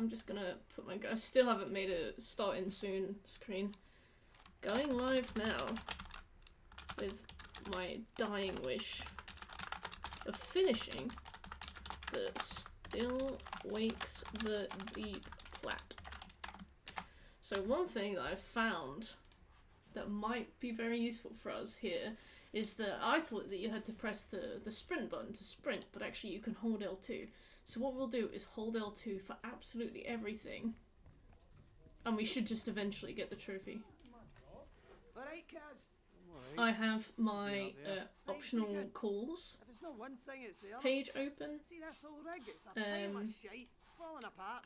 I'm just gonna put my... I still haven't made a starting soon screen. Going live now with my dying wish of finishing the Still Wakes the Deep plat. So one thing that I've found that might be very useful for us here is that I thought that you had to press the sprint button to sprint, but actually you can hold L2. So what we'll do is hold L2 for absolutely everything, and we should just eventually get the trophy. Alright, Kaz. I have my optional calls page open,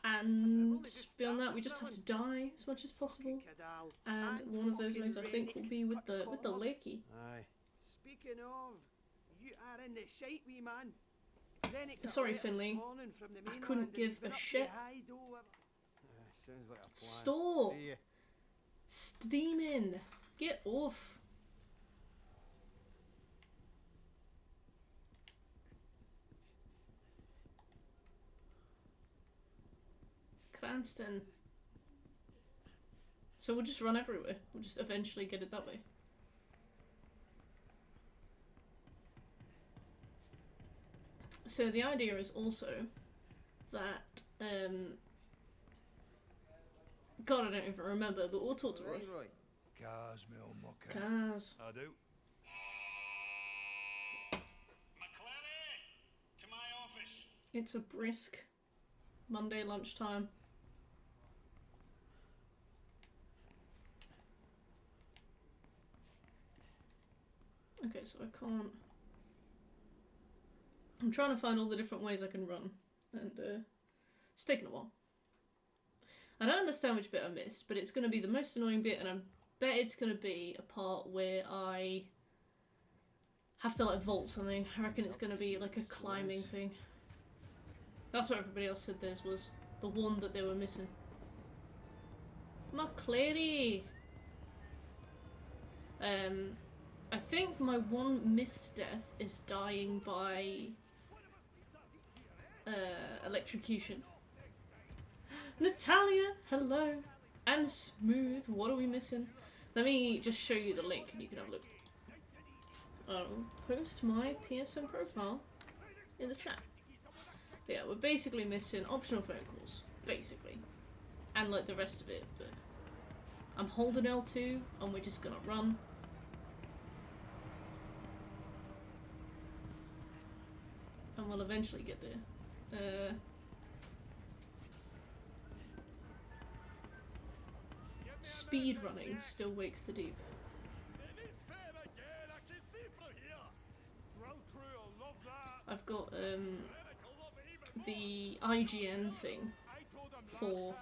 and beyond that we just have to die as much as possible, and one of those ways I think will be with the Lakey. Aye. Speaking of, you are in the shite, wee man. Sorry, Finley, I couldn't give a shit. Sounds like a plan. Stop! See ya. Steaming! Get off! Cranston. So we'll just run everywhere. We'll just eventually get it that way. So the idea is also that, God, I don't even remember, but we'll talk to Roy. Right. Cars, me old mucker. Cars. I do. McClary, to my office. It's a brisk Monday lunchtime. Okay, so I can't... I'm trying to find all the different ways I can run, and it's taken a while. I don't understand which bit I missed, but it's going to be the most annoying bit, and I bet it's going to be a part where I have to like vault something. I reckon it's going to be like a climbing thing. That's what everybody else said theirs was. The one that they were missing. McClary! I think my one missed death is dying by electrocution. Natalia, hello. And Smooth, what are we missing? Let me just show you the link and you can have a look. I'll post my PSN profile in the chat. But yeah, we're basically missing optional phone calls, basically. And like the rest of it, but I'm holding L2 and we're just gonna run. And we'll eventually get there. Speed running still wakes the deep. I've got the IGN thing for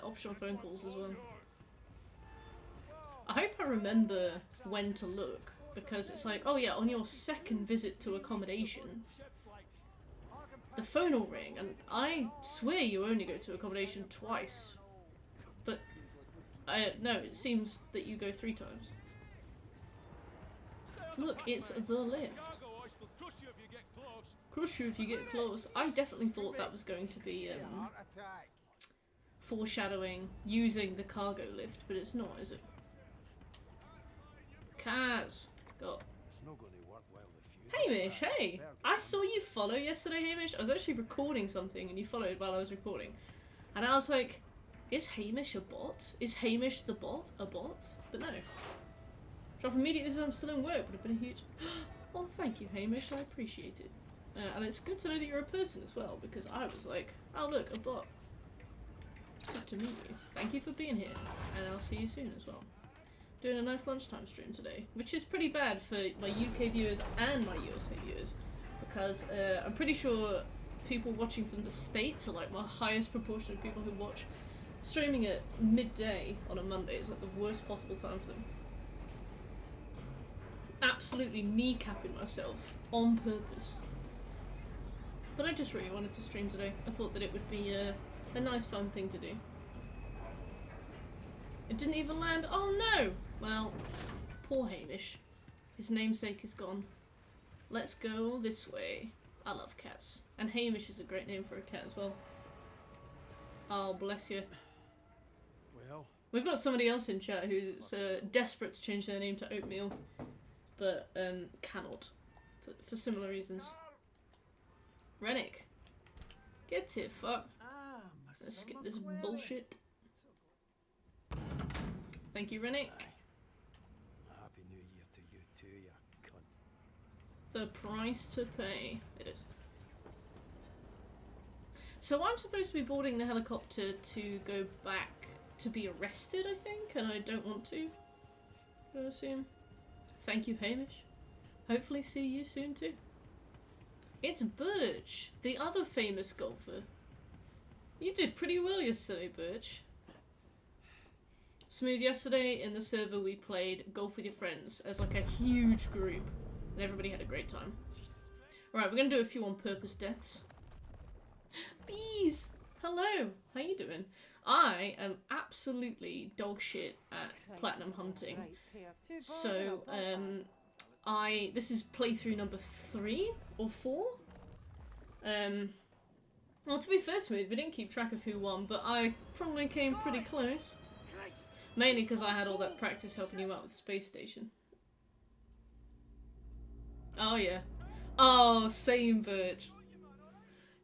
optional phone calls as well. I hope I remember when to look, because it's like, oh yeah, on your second visit to accommodation, the phone will ring, and I swear you only go to accommodation twice. But, no, it seems that you go 3 times. Look, it's the lift. Crush you if you get close. I definitely thought that was going to be, foreshadowing using the cargo lift, but it's not, is it? Kaz! Go. It's not going to work well the fuse. Hamish, hey! I saw you follow yesterday, Hamish. I was actually recording something and you followed while I was recording. And I was like, is Hamish a bot? Is Hamish the bot a bot? But no. Drop immediately as I'm still in work would have been a huge... Well, thank you, Hamish. I appreciate it. And it's good to know that you're a person as well, because I was like, oh look, a bot. Good to meet you. Thank you for being here. And I'll see you soon as well. Doing a nice lunchtime stream today, which is pretty bad for my UK viewers and my USA viewers, because I'm pretty sure people watching from the States are like my highest proportion of people who watch streaming at midday on a Monday. Is like the worst possible time for them. Absolutely kneecapping myself on purpose. But I just really wanted to stream today. I thought that it would be a nice fun thing to do. It didn't even land. Oh no! Well, poor Hamish. His namesake is gone. Let's go this way. I love cats. And Hamish is a great name for a cat as well. Oh, bless you. Well, We've got somebody else in chat who's desperate to change their name to Oatmeal, but cannot for similar reasons. Rennick, get to fuck. Let's skip this bullshit. Thank you, Rennick. Happy New Year to you too, you cunt. The price to pay. It is. So I'm supposed to be boarding the helicopter to go back to be arrested, I think, and I don't want to, I assume. Thank you, Hamish. Hopefully see you soon too. It's Birch, the other famous golfer. You did pretty well yesterday, Birch. Smooth, yesterday in the server we played Golf With Your Friends as like a huge group, and everybody had a great time. Alright, we're gonna do a few on-purpose deaths. Bees! Hello! How you doing? I am absolutely dog shit at platinum hunting. So, this is playthrough number 3 or 4. Well, to be fair, Smooth, we didn't keep track of who won, but I probably came pretty close. Mainly because I had all that practice helping you out with Space Station. Oh, yeah. Oh, same, Birch.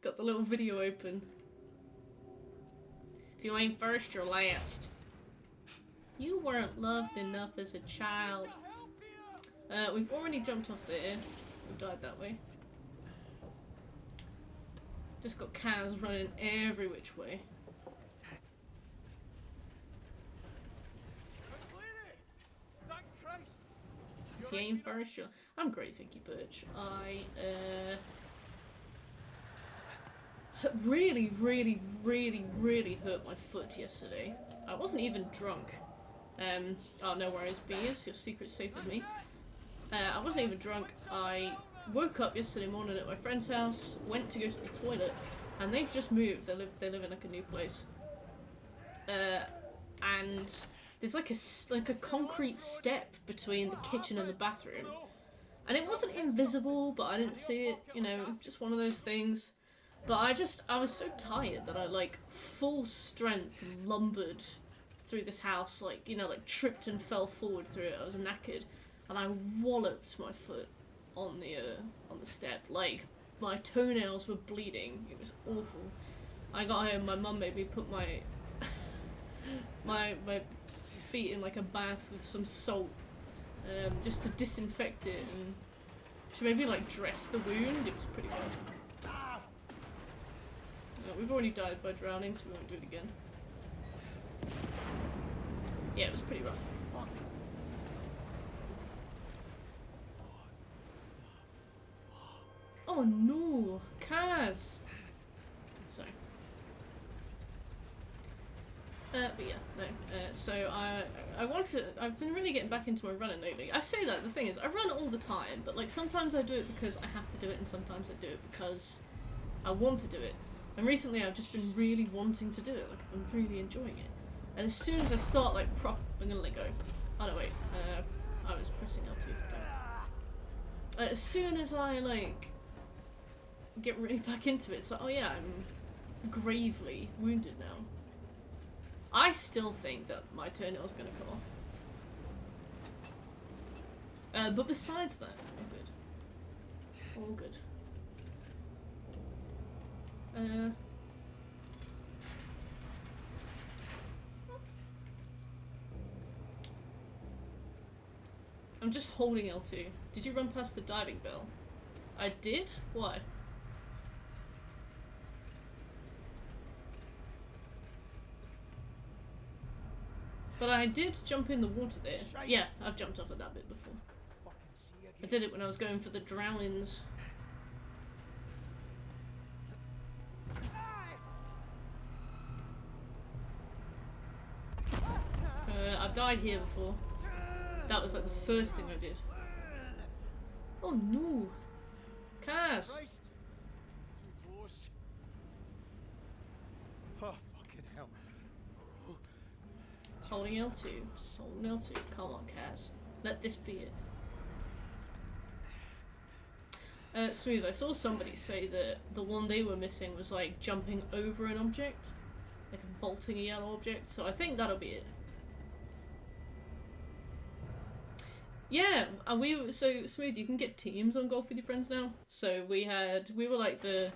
Got the little video open. If you ain't first, you're last. You weren't loved enough as a child. We've already jumped off there. We died that way. Just got Kaz running every which way. If you ain't first, you're... I'm great, thank you, Birch. I, really hurt my foot yesterday. I wasn't even drunk. Oh, no worries, Beers. Your secret's safe with me. I wasn't even drunk. I woke up yesterday morning at my friend's house, went to go to the toilet, and they've just moved. They live in like a new place. And there's like a concrete step between the kitchen and the bathroom. And it wasn't invisible, but I didn't see it, you know, just one of those things. But I was so tired that I, like, full strength lumbered through this house, like, you know, like, tripped and fell forward through it. I was knackered, and I walloped my foot on the step. Like, my toenails were bleeding. It was awful. I got home, my mum made me put my my feet in, like, a bath with some salt, just to disinfect it, and she made me, like, dress the wound. It was pretty bad. We've already died by drowning, so we won't do it again. Yeah, it was pretty rough. Oh no! Kaz! Sorry. But yeah, no. So I've been really getting back into my running lately. I say that, the thing is, I run all the time, but like sometimes I do it because I have to do it, and sometimes I do it because I want to do it. And recently I've just been really wanting to do it, like I've been really enjoying it. And as soon as I start like I'm gonna let go. Oh no wait, I was pressing L2. As soon as I like get really back into it, it's like, oh yeah, I'm gravely wounded now. I still think that my toenail's gonna come off. But besides that, all good. All good. I'm just holding L2. Did you run past the diving bell? I did? Why? But I did jump in the water there. Yeah, I've jumped off at that bit before. I did it when I was going for the drownings. I've died here before. That was like the first thing I did. Oh no! Kaz! Too close. Oh, fucking hell. Holding L2. Holding L2. Come on, Kaz. Let this be it. Smooth, I saw somebody say that the one they were missing was like jumping over an object. like vaulting a yellow object. So I think that'll be it. Yeah, and so Smooth, you can get teams on Golf with Your Friends now. So we were like the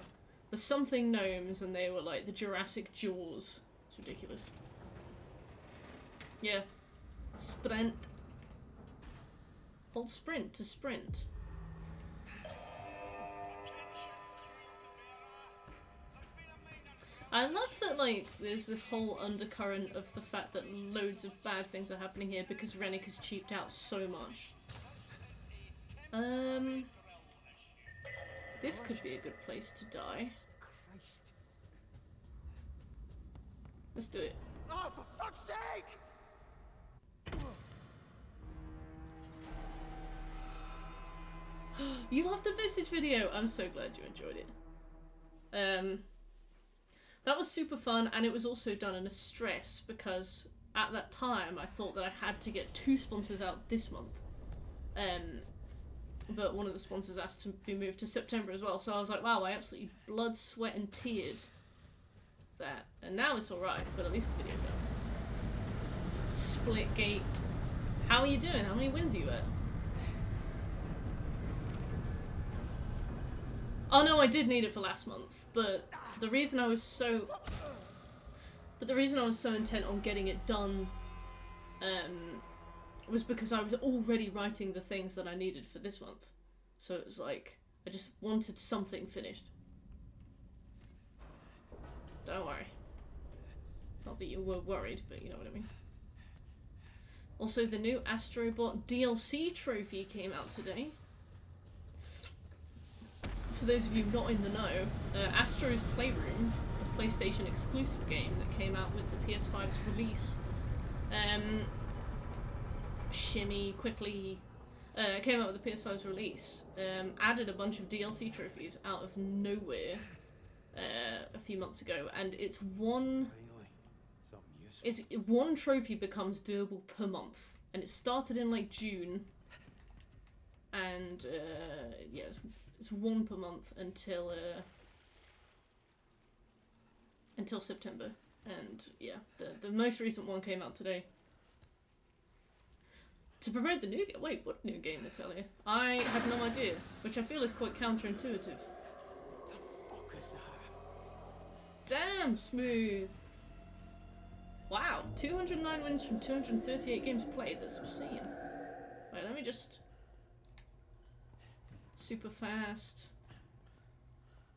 something gnomes, and they were like the Jurassic Jaws. It's ridiculous. Yeah. Sprint. Hold sprint to sprint. I love that, like, there's this whole undercurrent of the fact that loads of bad things are happening here because Rennick has cheaped out so much. This could be a good place to die. Christ. Let's do it. Oh, for fuck's sake! You loved the Visage video! I'm so glad you enjoyed it. That was super fun, and it was also done in a stress because at that time I thought that I had to get 2 sponsors out this month. But one of the sponsors asked to be moved to September as well, so I was like, wow, I absolutely blood, sweat and teared that. And now it's alright, but at least the video's out. Splitgate. How are you doing? How many wins are you at? Oh no, I did need it for last month, but the reason I was so intent on getting it done was because I was already writing the things that I needed for this month. So it was like, I just wanted something finished. Don't worry. Not that you were worried, but you know what I mean. Also, the new Astrobot DLC trophy came out today. For those of you not in the know, Astro's Playroom, a PlayStation exclusive game that came out with the PS5's release, came out with the PS5's release, added a bunch of DLC trophies out of nowhere a few months ago, and it's one trophy becomes doable per month, and it started in like June, and yeah, it's one per month until September, and yeah, the most recent one came out today. To promote the new game. Wait, what new game, Natalia? I have no idea, which I feel is quite counterintuitive. Fuck is that? Damn, Smooth! Wow, 209 wins from 238 games played, that's insane. Wait, let me just... Super fast.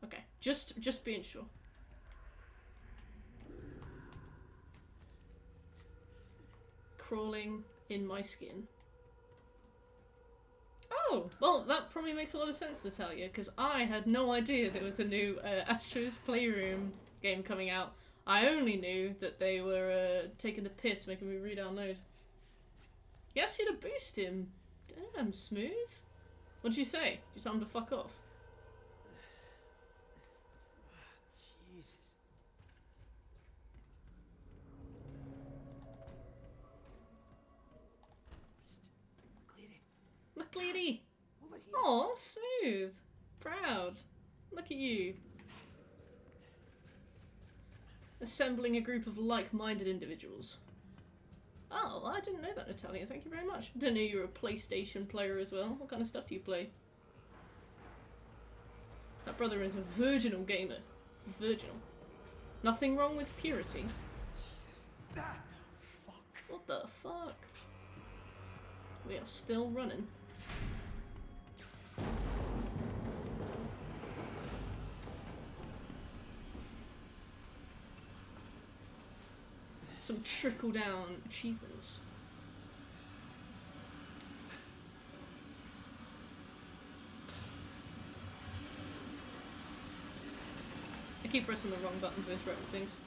Okay, just being sure. Crawling in my skin. Oh, well, that probably makes a lot of sense, Natalia, because I had no idea there was a new Astro's Playroom game coming out. I only knew that they were taking the piss, making me re-download. He asked you to boost him. Damn, Smooth. What'd you say? Did you tell him to fuck off? Jesus. McLeary! Over here. Aw, Smooth. Proud. Look at you. Assembling a group of like-minded individuals. Oh, I didn't know that, Natalia. Thank you very much. Didn't know you were a PlayStation player as well. What kind of stuff do you play? That brother is a virginal gamer. Virginal. Nothing wrong with purity. Jesus. Ah, fuck. What the fuck? We are still running. Some trickle-down achievements. I keep pressing the wrong buttons to interrupt things.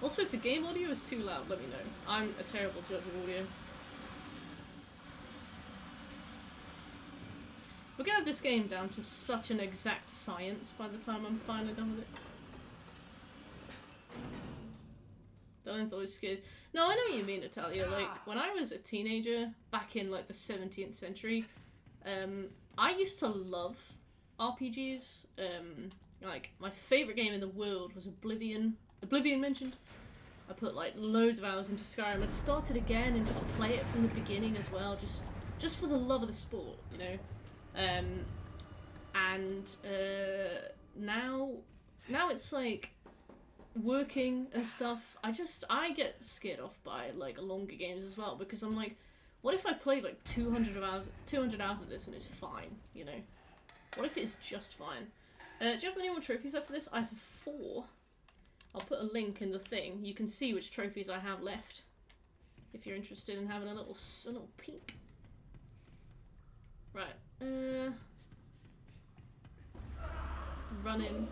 Also, if the game audio is too loud, let me know. I'm a terrible judge of audio. We're gonna have this game down to such an exact science by the time I'm finally done with it. Dylan's always scared. No, I know what you mean, Natalia. Like, when I was a teenager, back in, like, the 17th century, I used to love RPGs. Like, my favourite game in the world was Oblivion. Oblivion mentioned. I put like loads of hours into Skyrim. I'd start it again and just play it from the beginning as well, just for the love of the sport, you know. Now it's like working and stuff. I get scared off by like longer games as well, because I'm like, what if I played like 200 hours of this and it's fine, you know? What if it's just fine? Do you have any more trophies left for this? I have 4. I'll put a link in the thing. You can see which trophies I have left, if you're interested in having a little peek. Right. Run in.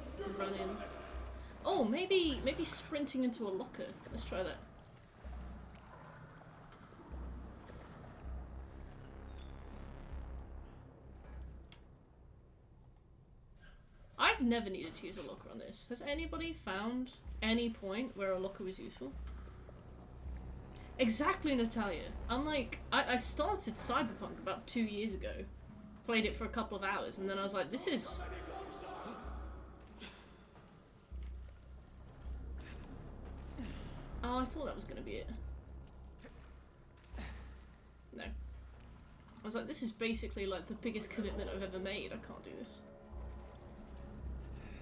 Oh, maybe sprinting into a locker. Let's try that. I've never needed to use a locker on this. Has anybody found any point where a locker was useful? Exactly, Natalia. I'm like, I started Cyberpunk about 2 years ago. Played it for a couple of hours, and then I was like, this is... Oh, I thought that was going to be it. No. I was like, this is basically like the biggest commitment I've ever made. I can't do this.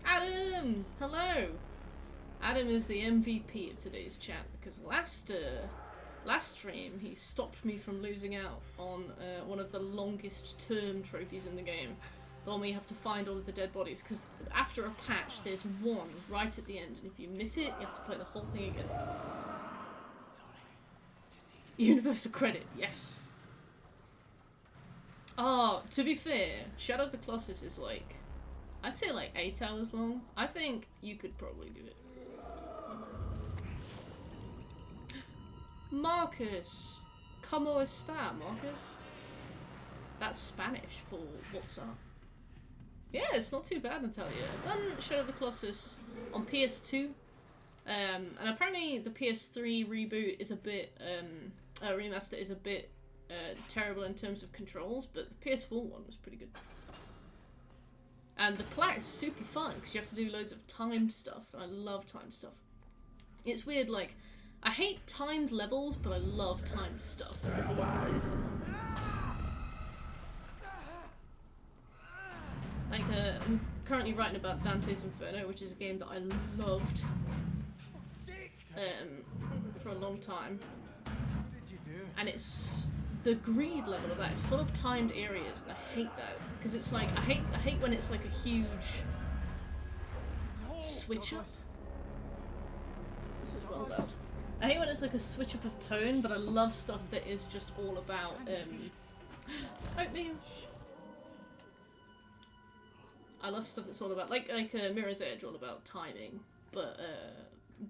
Adam! Hello! Adam is the MVP of today's chat, because last stream he stopped me from losing out on one of the longest term trophies in the game. The one where you have to find all of the dead bodies, because after a patch there's one right at the end, and if you miss it, you have to play the whole thing again. Universal credit, yes. Oh, to be fair, Shadow of the Colossus is like, I'd say like 8 hours long. I think you could probably do it. Marcus! ¿Cómo está, Marcus? That's Spanish for what's up. Yeah, it's not too bad, Natalia. I've done Shadow of the Colossus on PS2. And apparently the PS3 reboot is a bit, remaster is a bit terrible in terms of controls, but the PS4 one was pretty good. And the plat is super fun, because you have to do loads of timed stuff, and I love timed stuff. It's weird, like, I hate timed levels, but I love timed stuff. Like, I'm currently writing about Dante's Inferno, which is a game that I loved for a long time. And it's... the greed level of that is full of timed areas, and I hate that. Because it's like, I hate when it's like a huge switch up. This is well done. I hate when it's like a switch up of tone, but I love stuff that is just all about, oatmeal. I love stuff that's all about, like Mirror's Edge, all about timing, but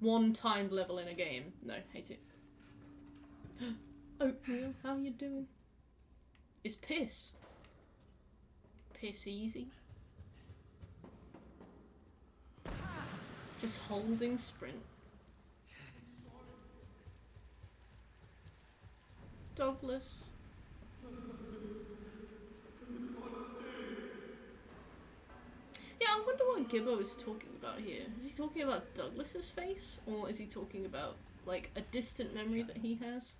one timed level in a game, no, hate it. Oatmeal, how you doing? Is piss. Piss easy. Just holding sprint. Douglas. Yeah, I wonder what Gibbo is talking about here. Is he talking about Douglas's face? Or is he talking about, like, a distant memory that he has?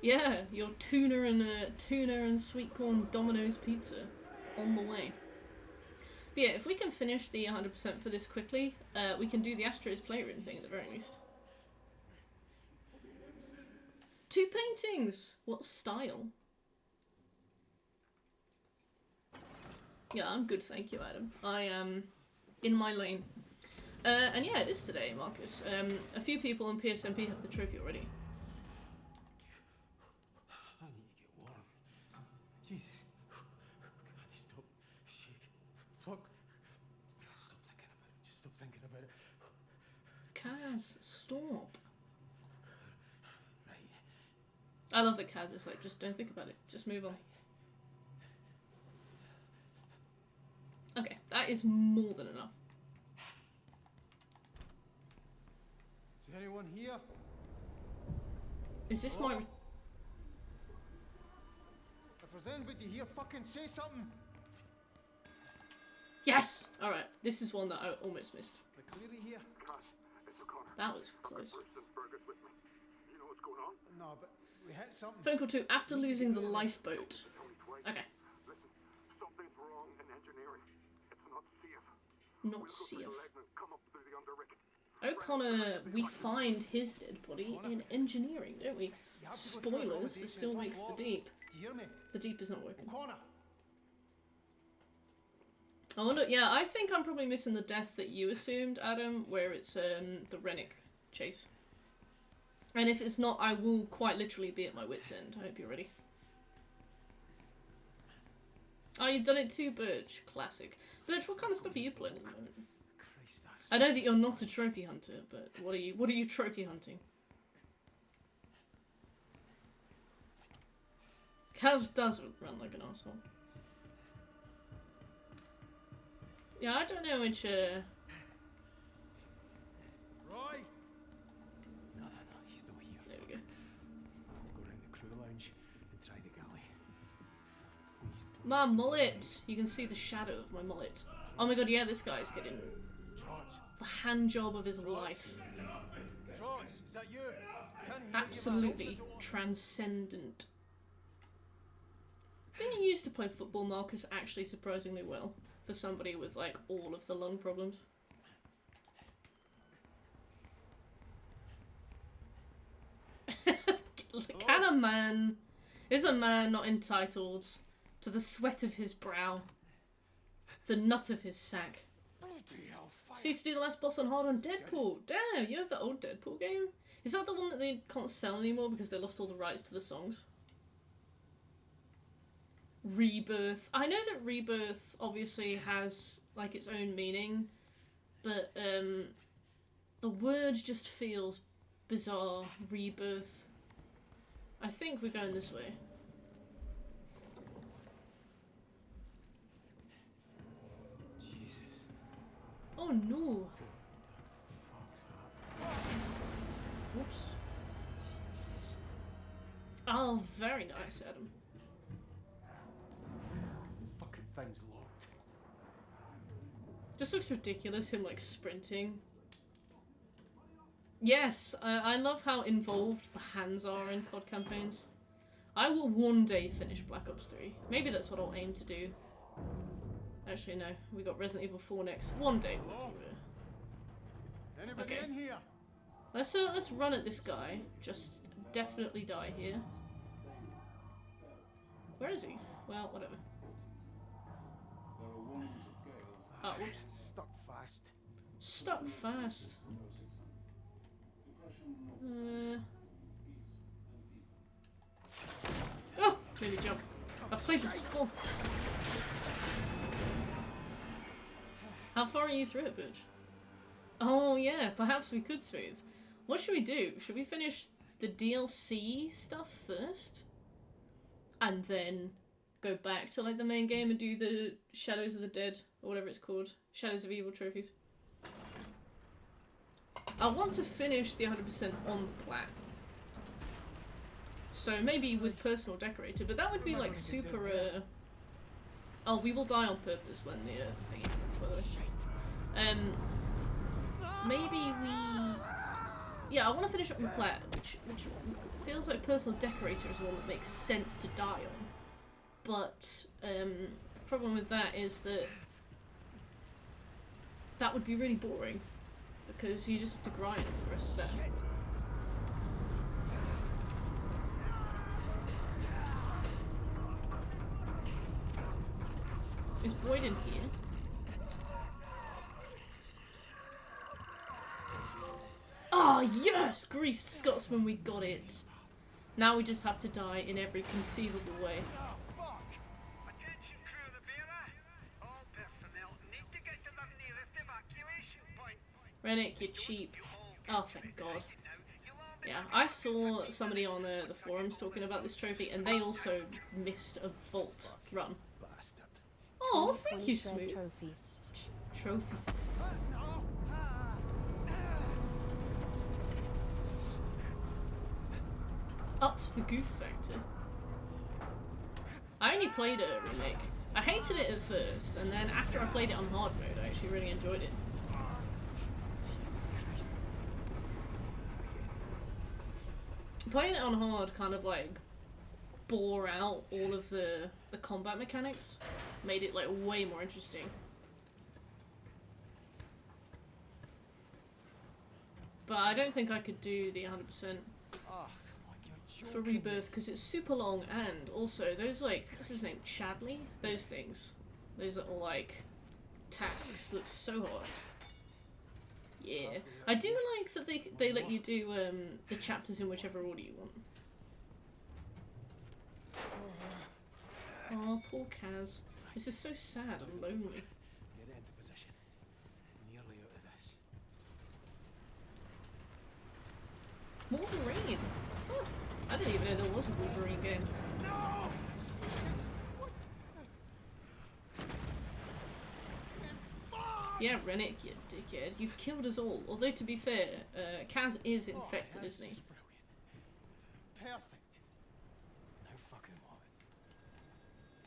Yeah, your tuna and sweet corn Domino's pizza on the way. But yeah, if we can finish the 100% for this quickly, we can do the Astro's Playroom thing at the very least. 2 paintings! What style? Yeah, I'm good, thank you, Adam. I am in my lane. And yeah, it is today, Marcus. A few people on PSMP have the trophy already. I need to get warm. Jesus. Can I stop? Shake. Fuck. Stop thinking about it. Just stop thinking about it. Kaz, stop. Right. I love that Kaz is like, just don't think about it. Just move on. Okay, that is more than enough. Is there anyone here? Is this Hello? my... If there's anybody here, fucking say something. Yes! Alright, this is one that I almost missed. McCleary here? That was close. No, but we hit something. Phone call 2, after losing the lifeboat. Okay. Something's wrong in engineering. It's not safe. Not safe. Come up through the underrick. O'Connor, we find his dead body in engineering, don't we? Spoilers, this still makes the deep. Do you hear me? The deep is not working. O'Connor! I wonder, yeah, I think I'm probably missing the death that you assumed, Adam, where it's the Rennick chase. And if it's not, I will quite literally be at my wit's end. I hope you're ready. Oh, you've done it too, Birch. Classic. Birch, what kind of stuff are you playing at the moment? Christ, that's... I know that you're not a trophy hunter, but what are you trophy hunting? Kaz does run like an asshole. Yeah, I don't know which, Roy! No, he's not here. There we go. Go round the crew lounge and try the galley. Please, My mullet! You can see the shadow of my mullet. Oh my god, yeah, this guy's getting Trots! the hand job of his life. Trots, is that you? Can't hear Absolutely you, man. Open the door. transcendent. Didn't you used to play football, Marcus, actually surprisingly well? For somebody with, like, all of the lung problems. Can a man... Is a man not entitled to the sweat of his brow? The nut of his sack? Bloody hellfire. See, to do the last boss on hard on Deadpool. Damn, you have the old Deadpool game? Is that the one that they can't sell anymore because they lost all the rights to the songs? Rebirth. I know that Rebirth obviously has, like, its own meaning, but, the word just feels bizarre. Rebirth. I think we're going this way. Jesus. Oh no! Fuck's happened? Whoops. Jesus. Oh, very nice, Adam. Fucking thing's locked. Just looks ridiculous, him, like, sprinting. Yes, I love how involved the hands are in COD campaigns. I will one day finish Black Ops 3. Maybe that's what I'll aim to do. Actually, no. We got Resident Evil 4 next. One day we'll do it. Anybody Okay. in here? Let's run at this guy. Just definitely die here. Where is he? Well, whatever. Oh, whoops. Stuck fast. Stuck fast. Oh! Really jump. I've played this before. How far are you through it, Butch? Oh yeah, perhaps we could smooth. What should we do? Should we finish the DLC stuff first? And then go back to, like, the main game and do the Shadows of the Dead, or whatever it's called. Shadows of Evil trophies. I want to finish the 100% on the plat. So maybe with Personal Decorator, but that would be, like, super, Oh, we will die on purpose when the thing happens, by the way. Maybe we... Yeah, I want to finish up on the plat, which feels like Personal Decorator is the one that makes sense to die on. But, the problem with that is that that would be really boring, because you just have to grind for the rest of that. Is Boyd in here? Ah, yes! Greased Scotsman, we got it. Now we just have to die in every conceivable way. Attention crew of the Bearer. All personnel need to get to their nearest evacuation point. Rennick, you're cheap. Oh, thank God. Yeah, I saw somebody on the forums talking about this trophy, and they also missed a vault run. Bastard. Oh, thank you, Smooth. Trophies. Trophies. Up to the goof factor. I only played a remake I hated it at first, and then after I played it on hard mode, I actually really enjoyed it. Jesus Christ. Playing it on hard kind of like bore out all of the combat mechanics, made it like way more interesting. But I don't think I could do the 100% Oh, come on, you're for joking. Rebirth because it's super long, and also those like, what's his name, Chadley? Those things, those little like tasks look so hard. Yeah, I do like that they let you do the chapters in whichever order you want. Oh, poor Kaz. This is so sad and lonely. Get it into position. Nearly out of this. Wolverine! Huh. I didn't even know there was a Wolverine game. No! Jesus, what? Yeah, Rennick, you dickhead. You've killed us all. Although, to be fair, Kaz is infected, that's isn't he? just brilliant. Perfect. Now fucking what?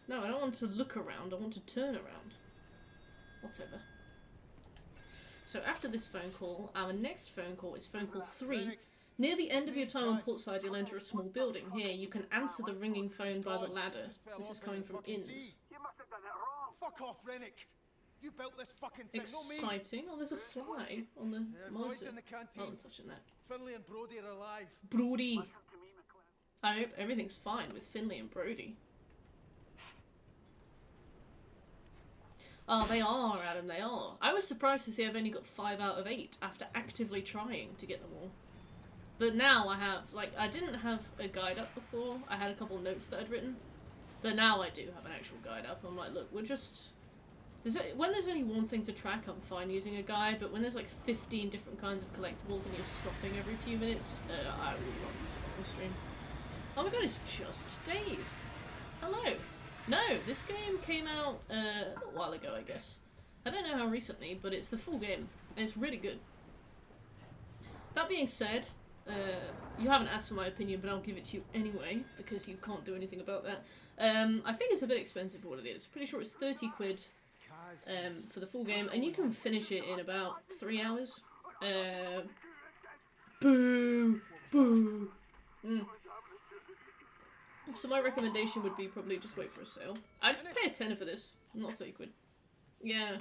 No, I don't want to look around. I want to turn around. Whatever. So after this phone call, our next phone call is phone call 3. Near the end of your time on Portside, you'll enter a small building. Here, you can answer the ringing phone by the ladder. This is coming from Inns. You must have done it wrong. Fuck off, Rennick! You built this fucking thing, not me! Exciting. Oh, there's a fly on the Yeah, Roy's monitor. in the Oh, canteen. I'm touching that. Finley and Brody are alive. Brody. Listen to me, McLean. I hope everything's fine with Finley and Brody. Oh, they are, Adam, they are. I was surprised to see I've only got 5 out of 8 after actively trying to get them all. But now I have, like, I didn't have a guide up before. I had a couple notes that I'd written. But now I do have an actual guide up. I'm like, look, we're just... when there's only one thing to track, I'm fine using a guide, but when there's like 15 different kinds of collectibles and you're stopping every few minutes, I really won't use it on the stream. Oh my god, it's just Dave! Hello! No, this game came out a little while ago, I guess. I don't know how recently, but it's the full game, and it's really good. That being said, you haven't asked for my opinion, but I'll give it to you anyway, because you can't do anything about that. I think it's a bit expensive for what it is. Pretty sure it's 30 quid for the full game, and you can finish it in about 3 hours. Boo! Boo! So my recommendation would be probably just wait for a sale. I'd pay a tenner for this, not 30 quid. Yeah.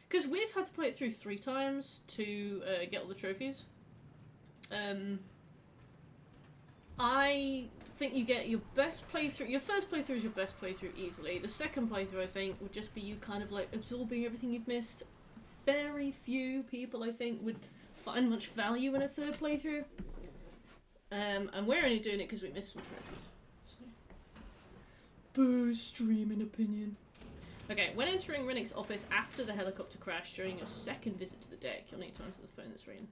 Because we've had to play it through 3 times to get all the trophies. I think you get your best playthrough, your first playthrough is your best playthrough easily. The second playthrough, I think, would just be you kind of like absorbing everything you've missed. Very few people, I think, would find much value in a third playthrough. And we're only doing it because we missed some trophies. So. Boo, streaming opinion. Okay, when entering Rennick's office after the helicopter crash during your second visit to the deck, you'll need to answer the phone that's ringing.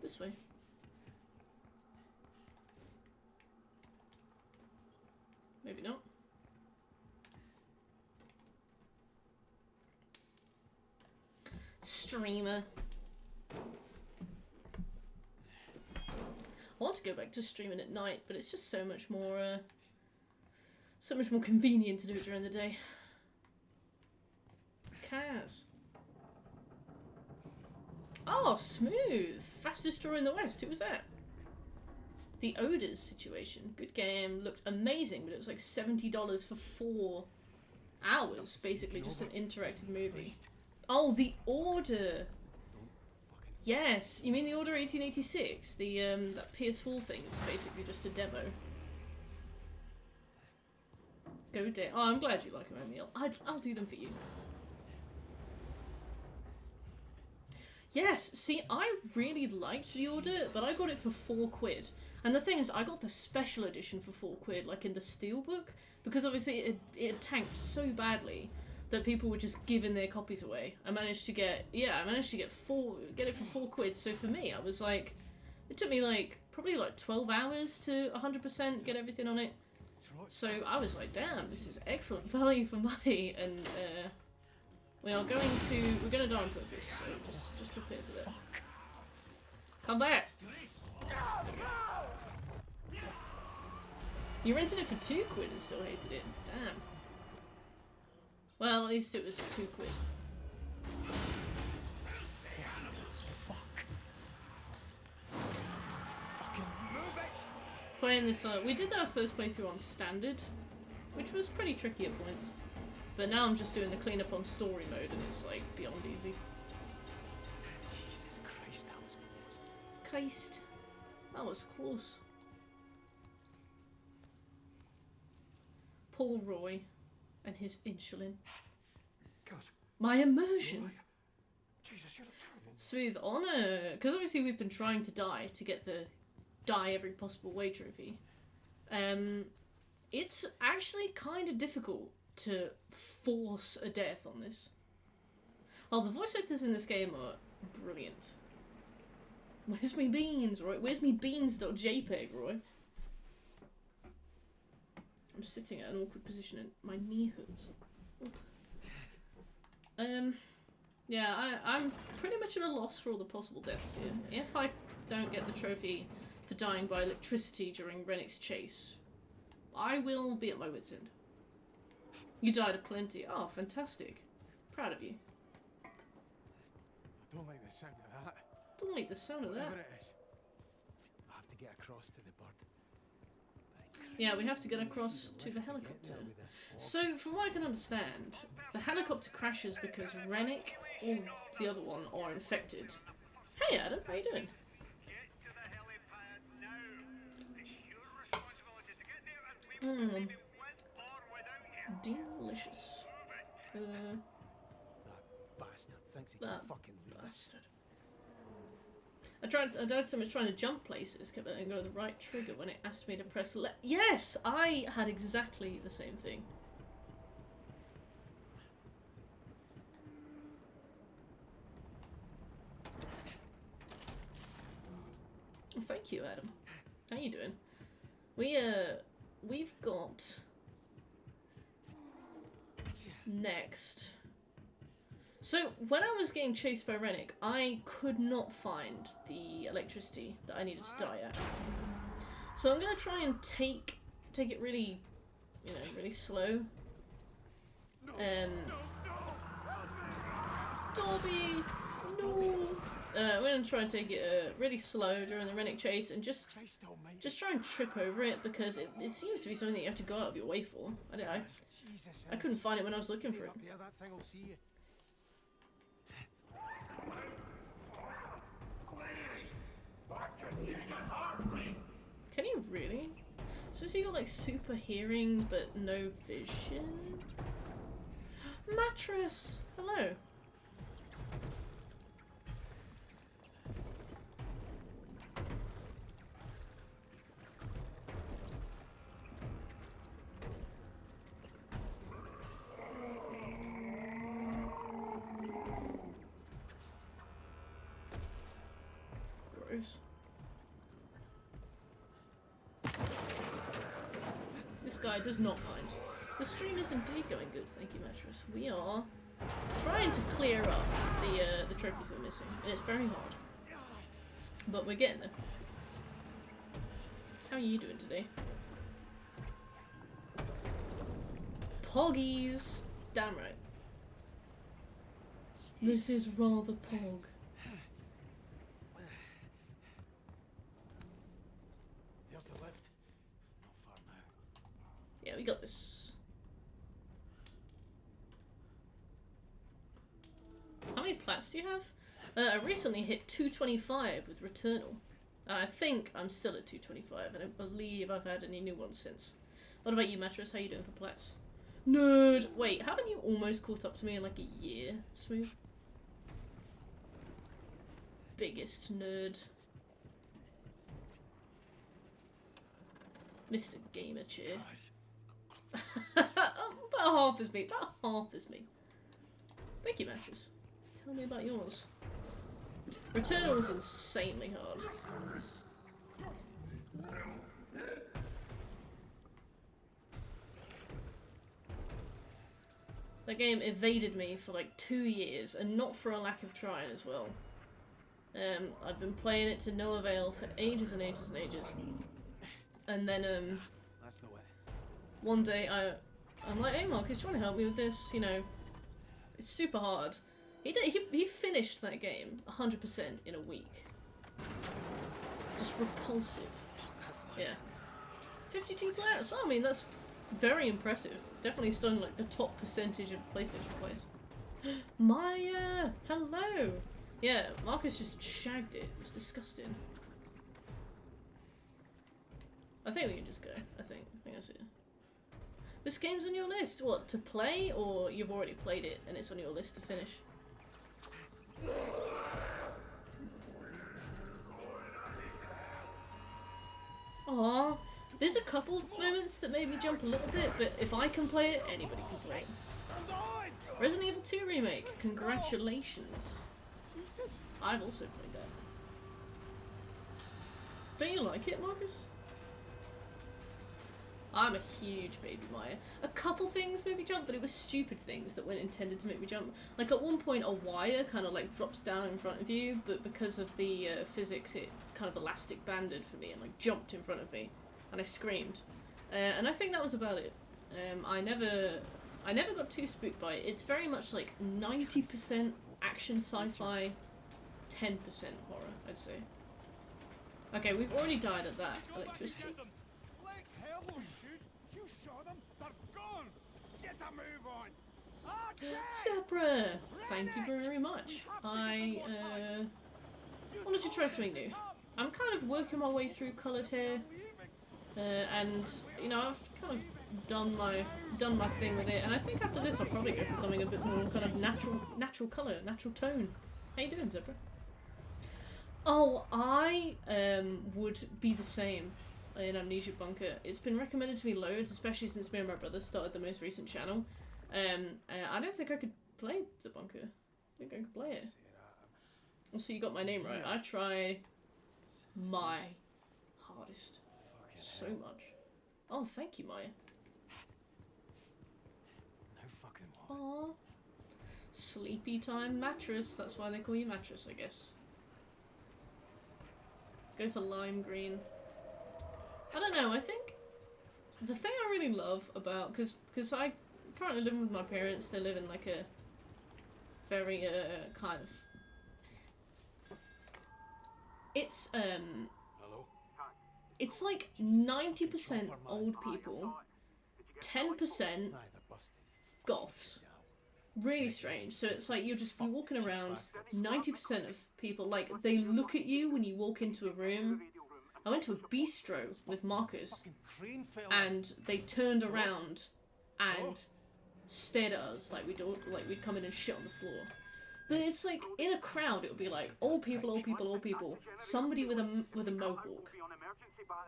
This way. Maybe not. Streamer. I want to go back to streaming at night, but it's just so much more convenient to do it during the day. Kaz. Oh, smooth! Fastest draw in the West. Who was that? The Odors situation. Good game. Looked amazing, but it was like $70 for 4 hours. Basically, just an interactive movie. Oh, The Order. Yes, you mean The Order 1886? The that PS4 thing. It's basically just a demo. Go day. Oh, I'm glad you like them, Emil. I'll do them for you. Yes, see, I really liked The Order, but I got it for 4 quid. And the thing is, I got the special edition for 4 quid, like in the Steelbook, because obviously it tanked so badly that people were just giving their copies away. I managed to get it for 4 quid. So for me, I was like, it took me like probably like 12 hours to 100% get everything on it. So I was like, damn, this is excellent value for money, and We're gonna die on purpose, so just prepare for that. Come back! You rented it for £2 and still hated it. Damn. Well, at least it was £2. Playing this, we did our first playthrough on standard, which was pretty tricky at points. But now I'm just doing the cleanup on story mode, and it's like beyond easy. Jesus Christ, that was close. Christ, that was close. Paul Roy and his insulin. God, My immersion. Roy. Jesus, you look terrible. Smooth honor, because obviously we've been trying to die to get the die every possible way trophy. It's actually kind of difficult to force a death on this. Oh, the voice actors in this game are brilliant. Where's me beans, Roy? Where's me beans.jpg, Roy? I'm sitting at an awkward position and my knee hurts. Yeah, I'm pretty much at a loss for all the possible deaths here. If I don't get the trophy for dying by electricity during Rennick's chase, I will be at my wit's end. You died of plenty. Oh, fantastic. Proud of you. I don't like the sound of that. Don't like the sound of that. Whatever it is. I have to get across to the bird. Yeah, we have to get across to the helicopter. So, from what I can understand, the helicopter crashes because Rennick or the other one are infected. Hey Adam, how you doing? Get to the helipad now. It's your responsibility to get there, and we will leave it with or without you. Delicious. That bastard thinks he can That fucking leave this. bastard. I died so much trying to jump places, kept letting go of the right trigger when it asked me to press left. Yes, I had exactly the same thing. Well, thank you, Adam. How you doing? We've got next. So, when I was getting chased by Rennick, I could not find the electricity that I needed to die at. So I'm gonna try and take it really, really slow. Dobby, no. We're gonna try and take it really slow during the Rennick chase and just try and trip over it because it seems to be something that you have to go out of your way for. I couldn't find it when I was looking for it. Yeah, that thing will see you. Can you really? So has he got like super hearing but no vision? Mattress! Hello. Gross. This guy does not mind. The stream is indeed going good, thank you, Mattress. We are trying to clear up the trophies we're missing, and it's very hard. But we're getting there. How are you doing today? Poggies! Damn right. This is rather pog. There's the lift. Not far now. Yeah, we got this. How many plats do you have? I recently hit 225 with Returnal. I think I'm still at 225. I don't believe I've had any new ones since. What about you, Mattress? How you doing for plats? Nerd! Wait, haven't you almost caught up to me in like a year, Smooth? Biggest nerd. Mr. Gamer Cheer. About half as me. About half as me. Thank you, Mattress. Tell me about yours. Returnal was insanely hard. That game evaded me for like 2 years, and not for a lack of trying as well. I've been playing it to no avail for ages and ages and ages. And then, That's the way. one day I'm like, hey Marcus, do you want to help me with this? You know, it's super hard. He finished that game 100% in a week. Just repulsive. That's loud. Yeah. 52 players. Well, I mean, that's very impressive. Definitely still in like the top percentage of PlayStation players. Maya! Hello! Yeah, Marcus just shagged it. It was disgusting. I think we can just go. I think that's it. This game's on your list. What, to play? Or you've already played it and it's on your list to finish? Aww. There's a couple moments that made me jump a little bit, but if I can play it, anybody can play it. Resident Evil 2 Remake, congratulations. I've also played that. Don't you like it, Marcus? I'm a huge Baby Maya. A couple things made me jump, but it was stupid things that weren't intended to make me jump. Like at one point a wire kind of like drops down in front of you, but because of the physics it kind of elastic banded for me and like jumped in front of me. And I screamed. And I think that was about it. I never got too spooked by it. It's very much like 90% action sci-fi, 10% horror, I'd say. Okay, we've already died at that. Electricity. Like hell we should. You saw them. They're gone. Get a move on. Sabra! Thank you very much. I wanted to try something new. I'm kind of working my way through coloured hair. And you know, I've kind of done my thing with it, and I think after this I'll probably go for something a bit more kind of natural colour, natural tone. How you doing, Zebra? Oh, I would be the same in Amnesia Bunker. It's been recommended to me loads, especially since me and my brother started the most recent channel. I don't think I could play the Bunker. I think I could play it. Also, you got my name right. I try my hardest. So much. Oh, thank you, Maya. No fucking what? Aww. Sleepy time mattress. That's why they call you mattress, I guess. Go for lime green. I don't know, I think the thing I really love about, because I currently live with my parents, they live in like a very kind of, it's it's like 90% old people, 10% Aye, they're busted. goths. Really strange. So it's like you'll just be walking around, 90% of people, like, they look at you when you walk into a room. I went to a bistro with Marcus, Fucking crane fell. and they turned around and stared at us like we'd come in and shit on the floor. But it's like, in a crowd, it would be like, old people, old people, old people, somebody with a mohawk.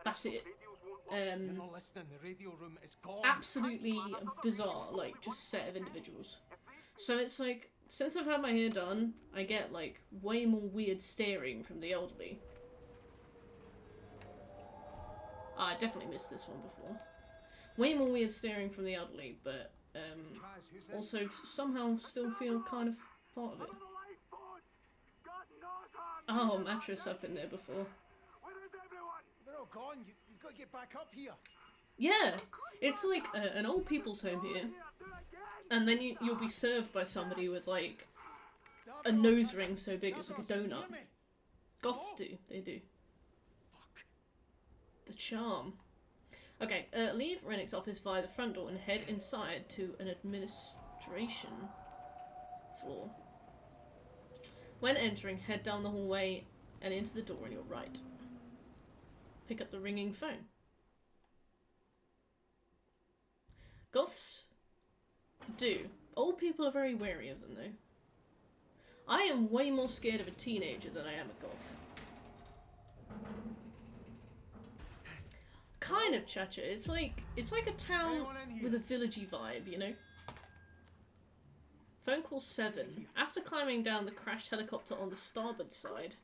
That's it. You're not listening. The radio room is gone. Absolutely bizarre, like, just set of individuals. So it's like, since I've had my hair done, I get like way more weird staring from the elderly. I definitely missed this one before. Way more weird staring from the elderly, but also somehow still feel kind of part of it. Oh, mattress up in there before. They're all gone. You've got to get back up here. Yeah, it's like an old people's home here, and then you'll be served by somebody with like a nose ring so big it's like a donut. Goths do, they do. Fuck. The charm. Okay, leave Rennick's office via the front door and head inside to an administration floor. When entering, head down the hallway and into the door on your right. Pick up the ringing phone. Goths do. Old people are very wary of them, though. I am way more scared of a teenager than I am a goth. Kind of, Chacha. It's like a town with a villagey vibe, you know? Phone call 7. After climbing down the crashed helicopter on the starboard side,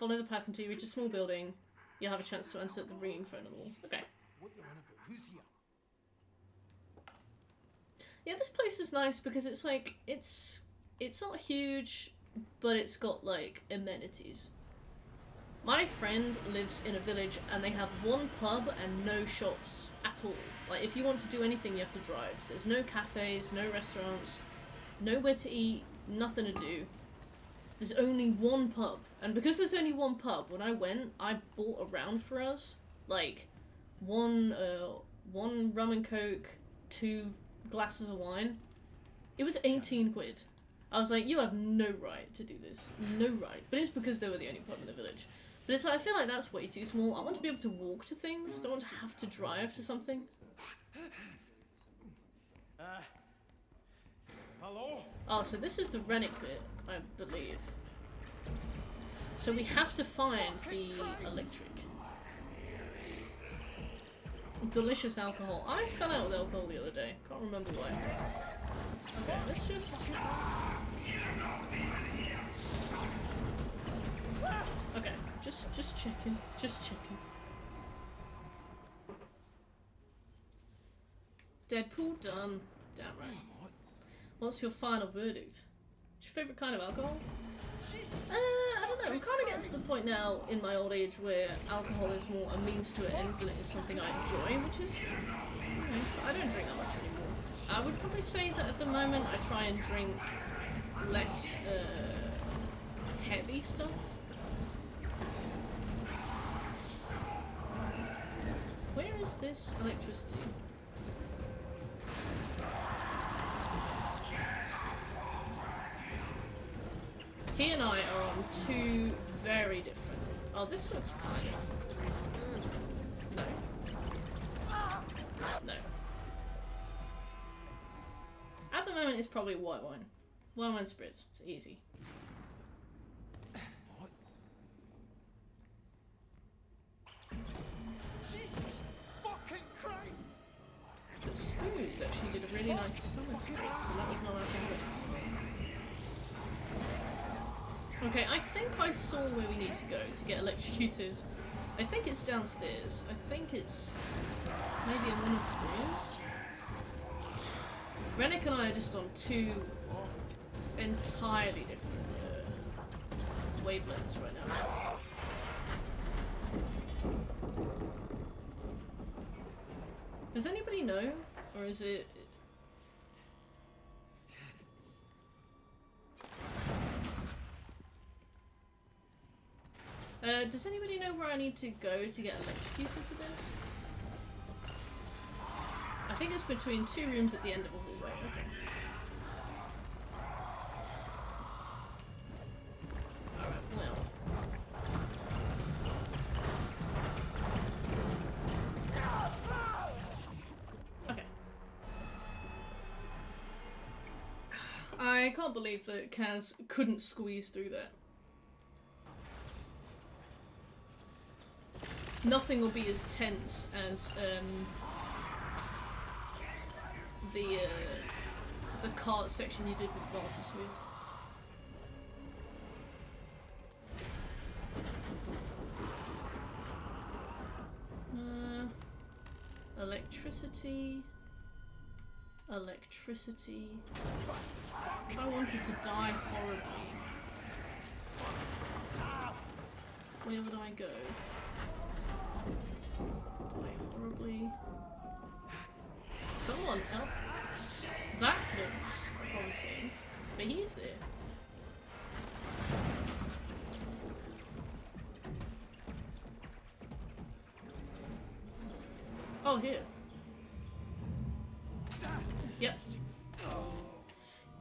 follow the path until you reach a small building. You'll have a chance to answer the ringing phone on the wall. Okay. What you on about? Who's here? Yeah, this place is nice because it's like, it's not huge, but it's got like amenities. My friend lives in a village and they have one pub and no shops at all. Like, if you want to do anything, you have to drive. There's no cafes, no restaurants, nowhere to eat, nothing to do. There's only one pub. And because there's only one pub, when I went, I bought a round for us. Like, one rum and coke, 2 glasses of wine. It was 18 quid. I was like, you have no right to do this. No right. But it's because they were the only pub in the village. But it's like, I feel like that's way too small. I want to be able to walk to things. I don't want to have to drive to something. Hello? Oh, so this is the Rennick bit, I believe. So we have to find the electric. Delicious alcohol. I fell out with alcohol the other day. Can't remember why. Okay, let's just... Okay, just checking. Just checking. Deadpool done. Damn right. What's your final verdict? What's your favourite kind of alcohol? I don't know. I'm kind of getting to the point now in my old age where alcohol is more a means to an end than it is something I enjoy, which is... I don't drink that much anymore. I would probably say that at the moment I try and drink less heavy stuff. Where is this electricity? He and I are on 2 very different... Oh, this looks kind of... No. No. At the moment, it's probably white wine. White wine spritz. It's easy. What? Jesus fucking Christ! But Spoons actually did a really nice summer spritz, and that was not alcoholics. Okay, I think I saw where we need to go to get electrocuted. I think it's downstairs. I think it's maybe in one of the rooms. Rennick and I are just on 2 entirely different wavelengths right now. Does anybody know? Or is it... does anybody know where I need to go to get electrocuted today? I think it's between 2 rooms at the end of a hallway. Okay. Alright, well. Okay. I can't believe that Kaz couldn't squeeze through that. Nothing will be as tense as the cart section you did with Balti Smooth. Electricity. Electricity. I wanted to die horribly. Where would I go? Die horribly. Someone else. That looks promising. But he's there. Oh, here. Yep.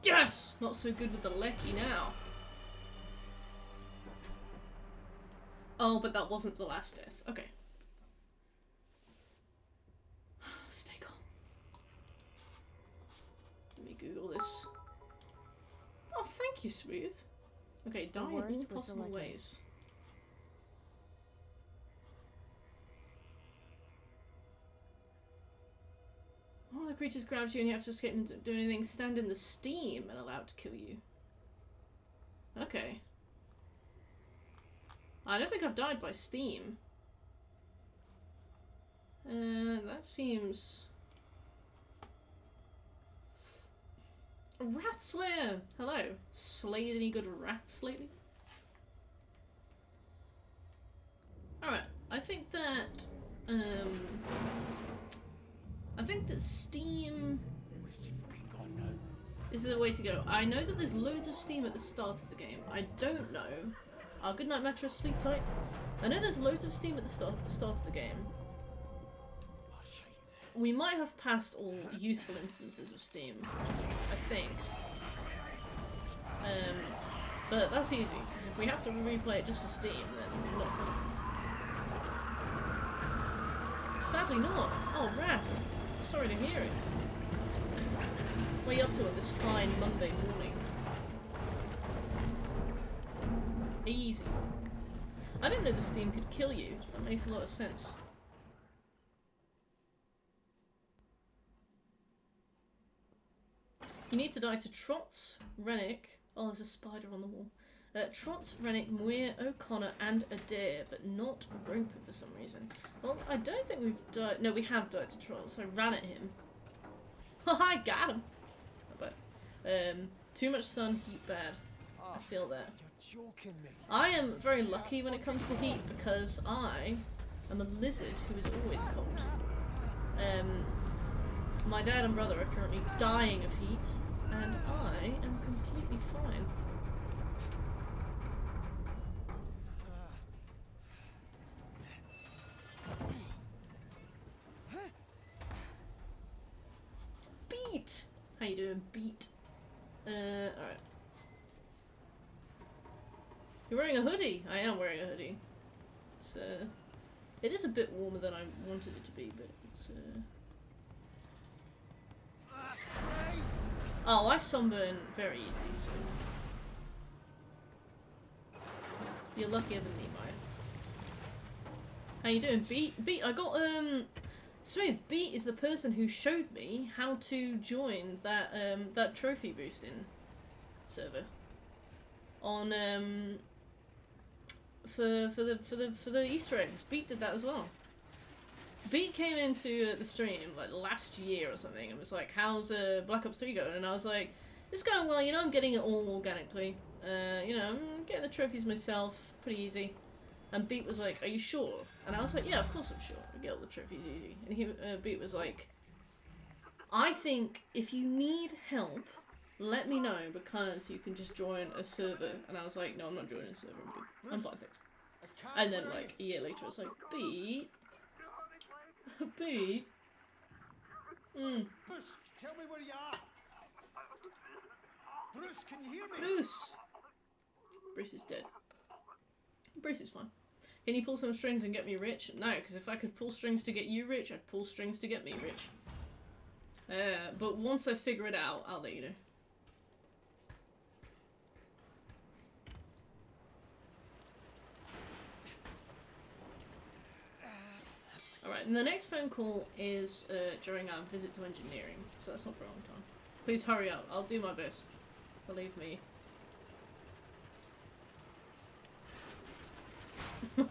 Yes! Not so good with the lecky now. Oh, but that wasn't the last death. Okay. Stay calm. Let me Google this. Oh, thank you, Smooth. Okay, die in all possible ways. One of the creatures grabs you and you have to escape and don't do anything. Stand in the steam and allow it to kill you. Okay. I don't think I've died by steam. That seems... Wrathslayer! Hello. Slayed any good rats lately? Alright, I think that Steam Where's he fucking gone now? is the way to go. I know that there's loads of Steam at the start of the game. I don't know. Oh, good night, Metro. Sleep tight. I know there's loads of Steam at the start of the game. Oh, shite. We might have passed all useful instances of Steam, I think. But that's easy, because if we have to replay it just for Steam, then not. Sadly not. Oh, Wrath. Sorry to hear it. What are you up to on this fine Monday morning? Easy. I didn't know the Steam could kill you. That makes a lot of sense. You need to die to Trots, Rennick. Oh, there's a spider on the wall. Trots, Rennick, Muir, O'Connor, and Adair, but not Roper for some reason. Well, I don't think we've died. No, we have died to Trots. I ran at him. I got him. But too much sun, heat bad. I feel that. You're joking me. I am very lucky when it comes to heat because I am a lizard who is always cold. My dad and brother are currently dying of heat, and I am completely fine. Beat! How you doing, Beat? Alright. You're wearing a hoodie! I am wearing a hoodie. It's, it is a bit warmer than I wanted it to be, but it's, Oh, I sunburn very easy, so... You're luckier than me, Maya. How you doing, Beat? Beat, I got, Smooth, Beat is the person who showed me how to join that, that trophy boosting server. On, for the Easter eggs. Beat did that as well. Beat came into the stream like last year or something and was like, how's Black Ops 3 going? And I was like, it's going well, you know, I'm getting it all organically. You know, I'm getting the trophies myself, pretty easy. And Beat was like, are you sure? And I was like, yeah, of course I'm sure. I get all the trophies easy. And he, Beat was like, I think if you need help, let me know because you can just join a server. And I was like, no, I'm not joining a server, I'm good. I'm fine, thanks. And then like a year later, I was like, Beat? Beat? Bruce, tell me where you are. Bruce, can you hear me? Bruce! Bruce is dead. Bruce is fine. Can you pull some strings and get me rich? No, because if I could pull strings to get you rich, I'd pull strings to get me rich. But once I figure it out, I'll let you know. Alright, and the next phone call is during our visit to engineering, so that's not for a long time. Please hurry up, I'll do my best. Believe me. Would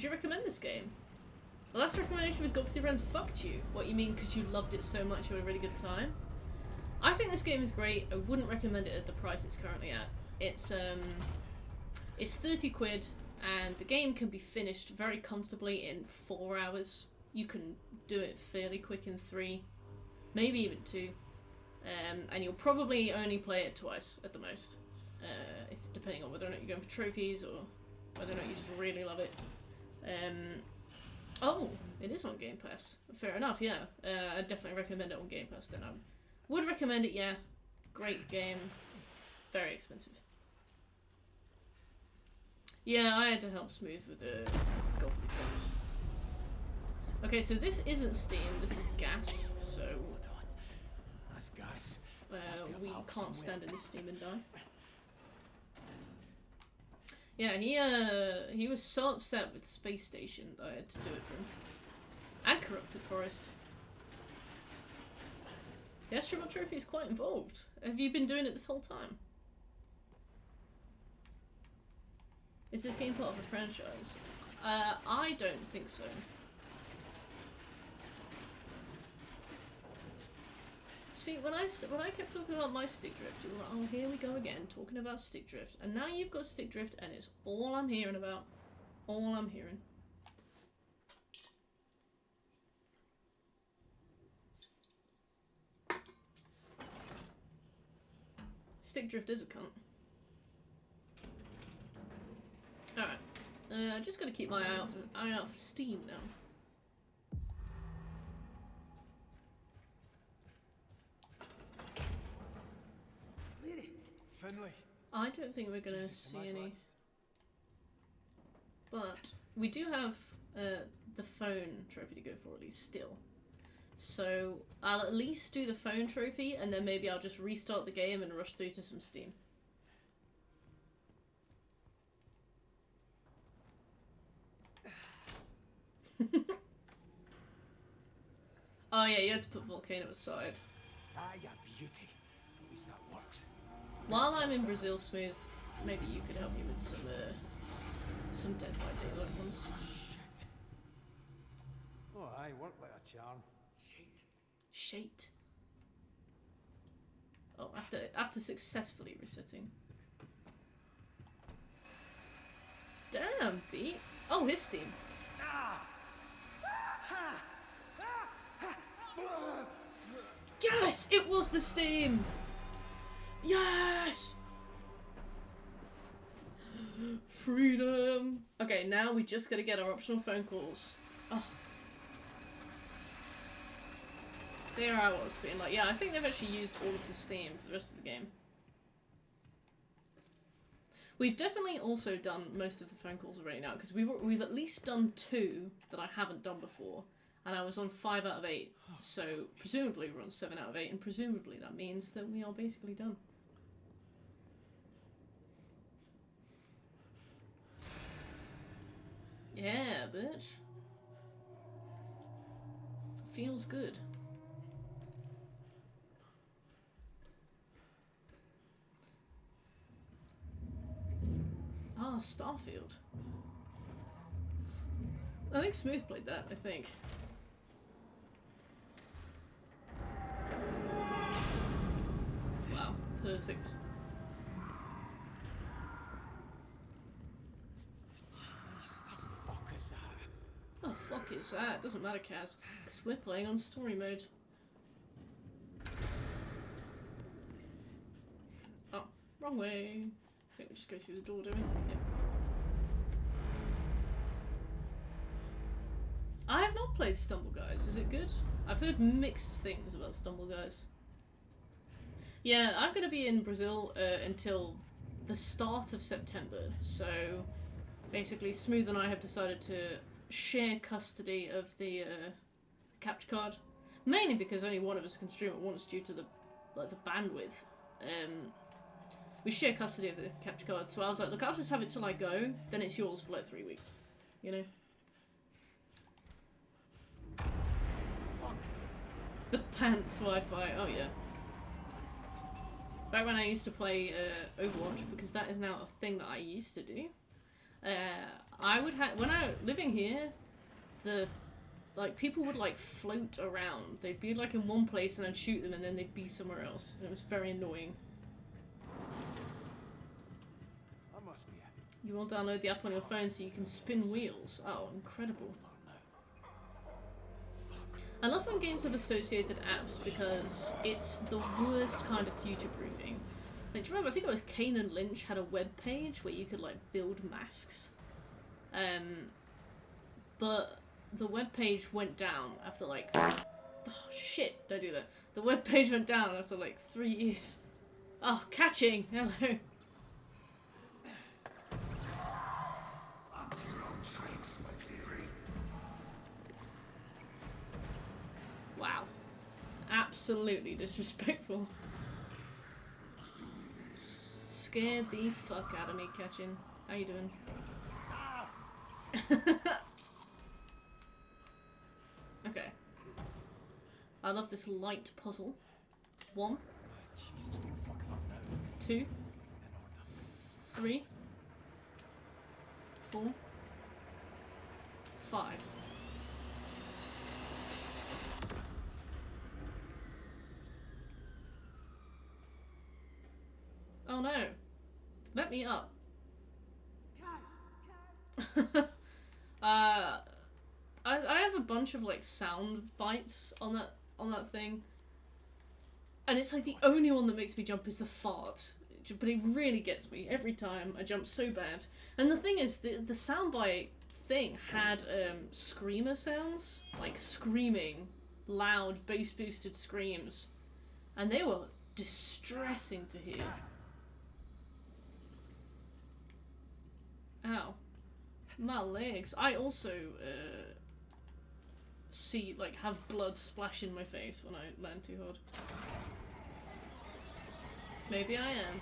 you recommend this game? The last recommendation we've got for your friends fucked you. What, you mean because you loved it so much you had a really good time? I think this game is great. I wouldn't recommend it at the price it's currently at. It's 30 quid and the game can be finished very comfortably in 4 hours. You can do it fairly quick in 3, maybe even 2. And you'll probably only play it twice at the most, depending on whether or not you're going for trophies or whether or not you just really love it. Oh, it is on Game Pass. Fair enough, yeah. I'd definitely recommend it on Game Pass then. I would recommend it, yeah. Great game. Very expensive. Yeah, I had to help Smooth with the Golf Defense. Okay, so this isn't Steam, this is gas, so... Hold on. That's gas. we can't stand in this Steam and die. Yeah, he was so upset with Space Station that I had to do it for him. And Corrupted Forest. The Astronaut Trophy is quite involved. Have you been doing it this whole time? Is this game part of a franchise? I don't think so. See, when I kept talking about my stick drift, you were like, oh, here we go again, talking about stick drift. And now you've got stick drift, and it's all I'm hearing about. All I'm hearing. Stick drift is a cunt. Alright. Just gotta keep my eye out for Steam now. Finley. I don't think we're gonna see any. But we do have the phone trophy to go for at least still. So I'll at least do the phone trophy, and then maybe I'll just restart the game and rush through to some Steam. Oh yeah, you had to put Volcano aside. Ah, you beauty. At least that works. While I'm in Brazil, Smooth, maybe you could help me with some Dead by Daylight ones. Shit. Oh, aye, work like a charm. Shite. Oh, after successfully resetting. Damn, Pete. Oh, his Steam. Yes, it was the Steam. Yes. Freedom. Okay, now we just gotta get our optional phone calls. Oh. There I was being like, yeah, I think they've actually used all of the Steam for the rest of the game. We've definitely also done most of the phone calls already now, because we've at least done 2 that I haven't done before, and I was on 5 out of 8, so presumably we're on 7 out of 8, and presumably that means that we are basically done. Yeah, bitch. Feels good. Ah, Starfield. I think Smooth played that, I think. Wow, perfect. Oh, fuck is that? Doesn't matter, Kaz, because we're playing on story mode. Oh, wrong way. I think we just go through the door, do we? Yep. I have not played Stumble Guys. Is it good? I've heard mixed things about Stumble Guys. Yeah, I'm going to be in Brazil until the start of September. So basically, Smooth and I have decided to share custody of the capture card. Mainly because only one of us can stream at once due to the bandwidth. We share custody of the capture card, so I was like, look, I'll just have it till I go, then it's yours for like 3 weeks. You know? The pants Wi-Fi, oh yeah. Back when I used to play Overwatch, because that is now a thing that I used to do, I would have, when I, living here, people would like float around. They'd be like in one place and I'd shoot them and then they'd be somewhere else. And it was very annoying. Must be it. You will download the app on your phone so you can spin wheels. Oh, incredible. I love when games have associated apps because it's the worst kind of future-proofing. Like, do you remember, I think it was Kane and Lynch had a web page where you could, like, build masks. But the web page went down after, like... Oh, shit, don't do that. The web page went down after, like, 3 years. Oh, catching! Hello. Wow. Absolutely disrespectful. Scared the fuck out of me, Catching. How you doing? Okay. I love this light puzzle. 1. Jesus, don't fuck it up now. 2. 3. 4. 5. Let me up. Kaz! I have a bunch of like sound bites on that thing, and it's like the only one that makes me jump is the fart. But it really gets me every time. I jump so bad. And the thing is, the soundbite thing had screamer sounds, like screaming, loud bass boosted screams, and they were distressing to hear. Ow. My legs. I also see, like, have blood splash in my face when I land too hard. Maybe I am.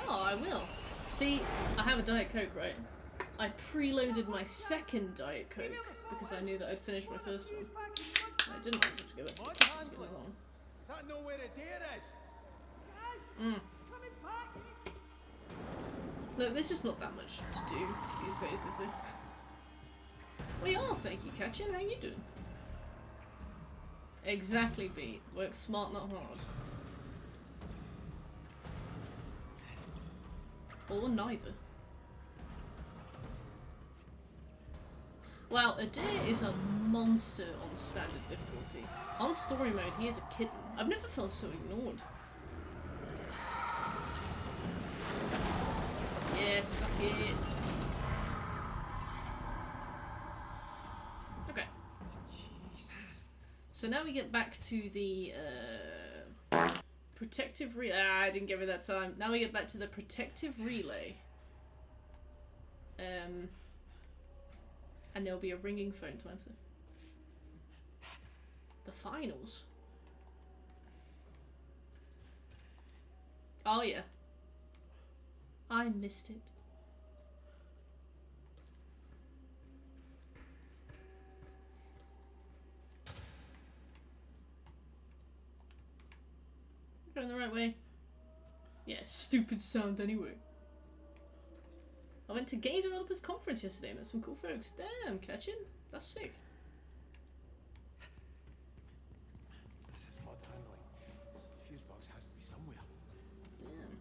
Oh, I will. See, I have a Diet Coke, right? I preloaded my second Diet Coke because I knew that I'd finished my first one. I didn't want to go back to the kitchen to get along. Is that know where the deer is? Kaz! It's coming back! Look, there's just not that much to do these days, is there? We are, thank you, Katrin. How you doing? Exactly, B. Work smart, not hard. Or neither. Wow, Adair is a monster on standard difficulty. On story mode, he is a kitten. I've never felt so ignored. Yeah, suck it. Okay. So now we get back to the protective relay. I didn't give it that time. Now we get back to the protective relay. And there'll be a ringing phone to answer. The finals? Oh yeah. I missed it. Going the right way? Yeah, stupid sound anyway. I went to Game Developers Conference yesterday, met some cool folks. Damn, Catchin. That's sick. This is flood handling. So the fuse box has to be somewhere. Damn.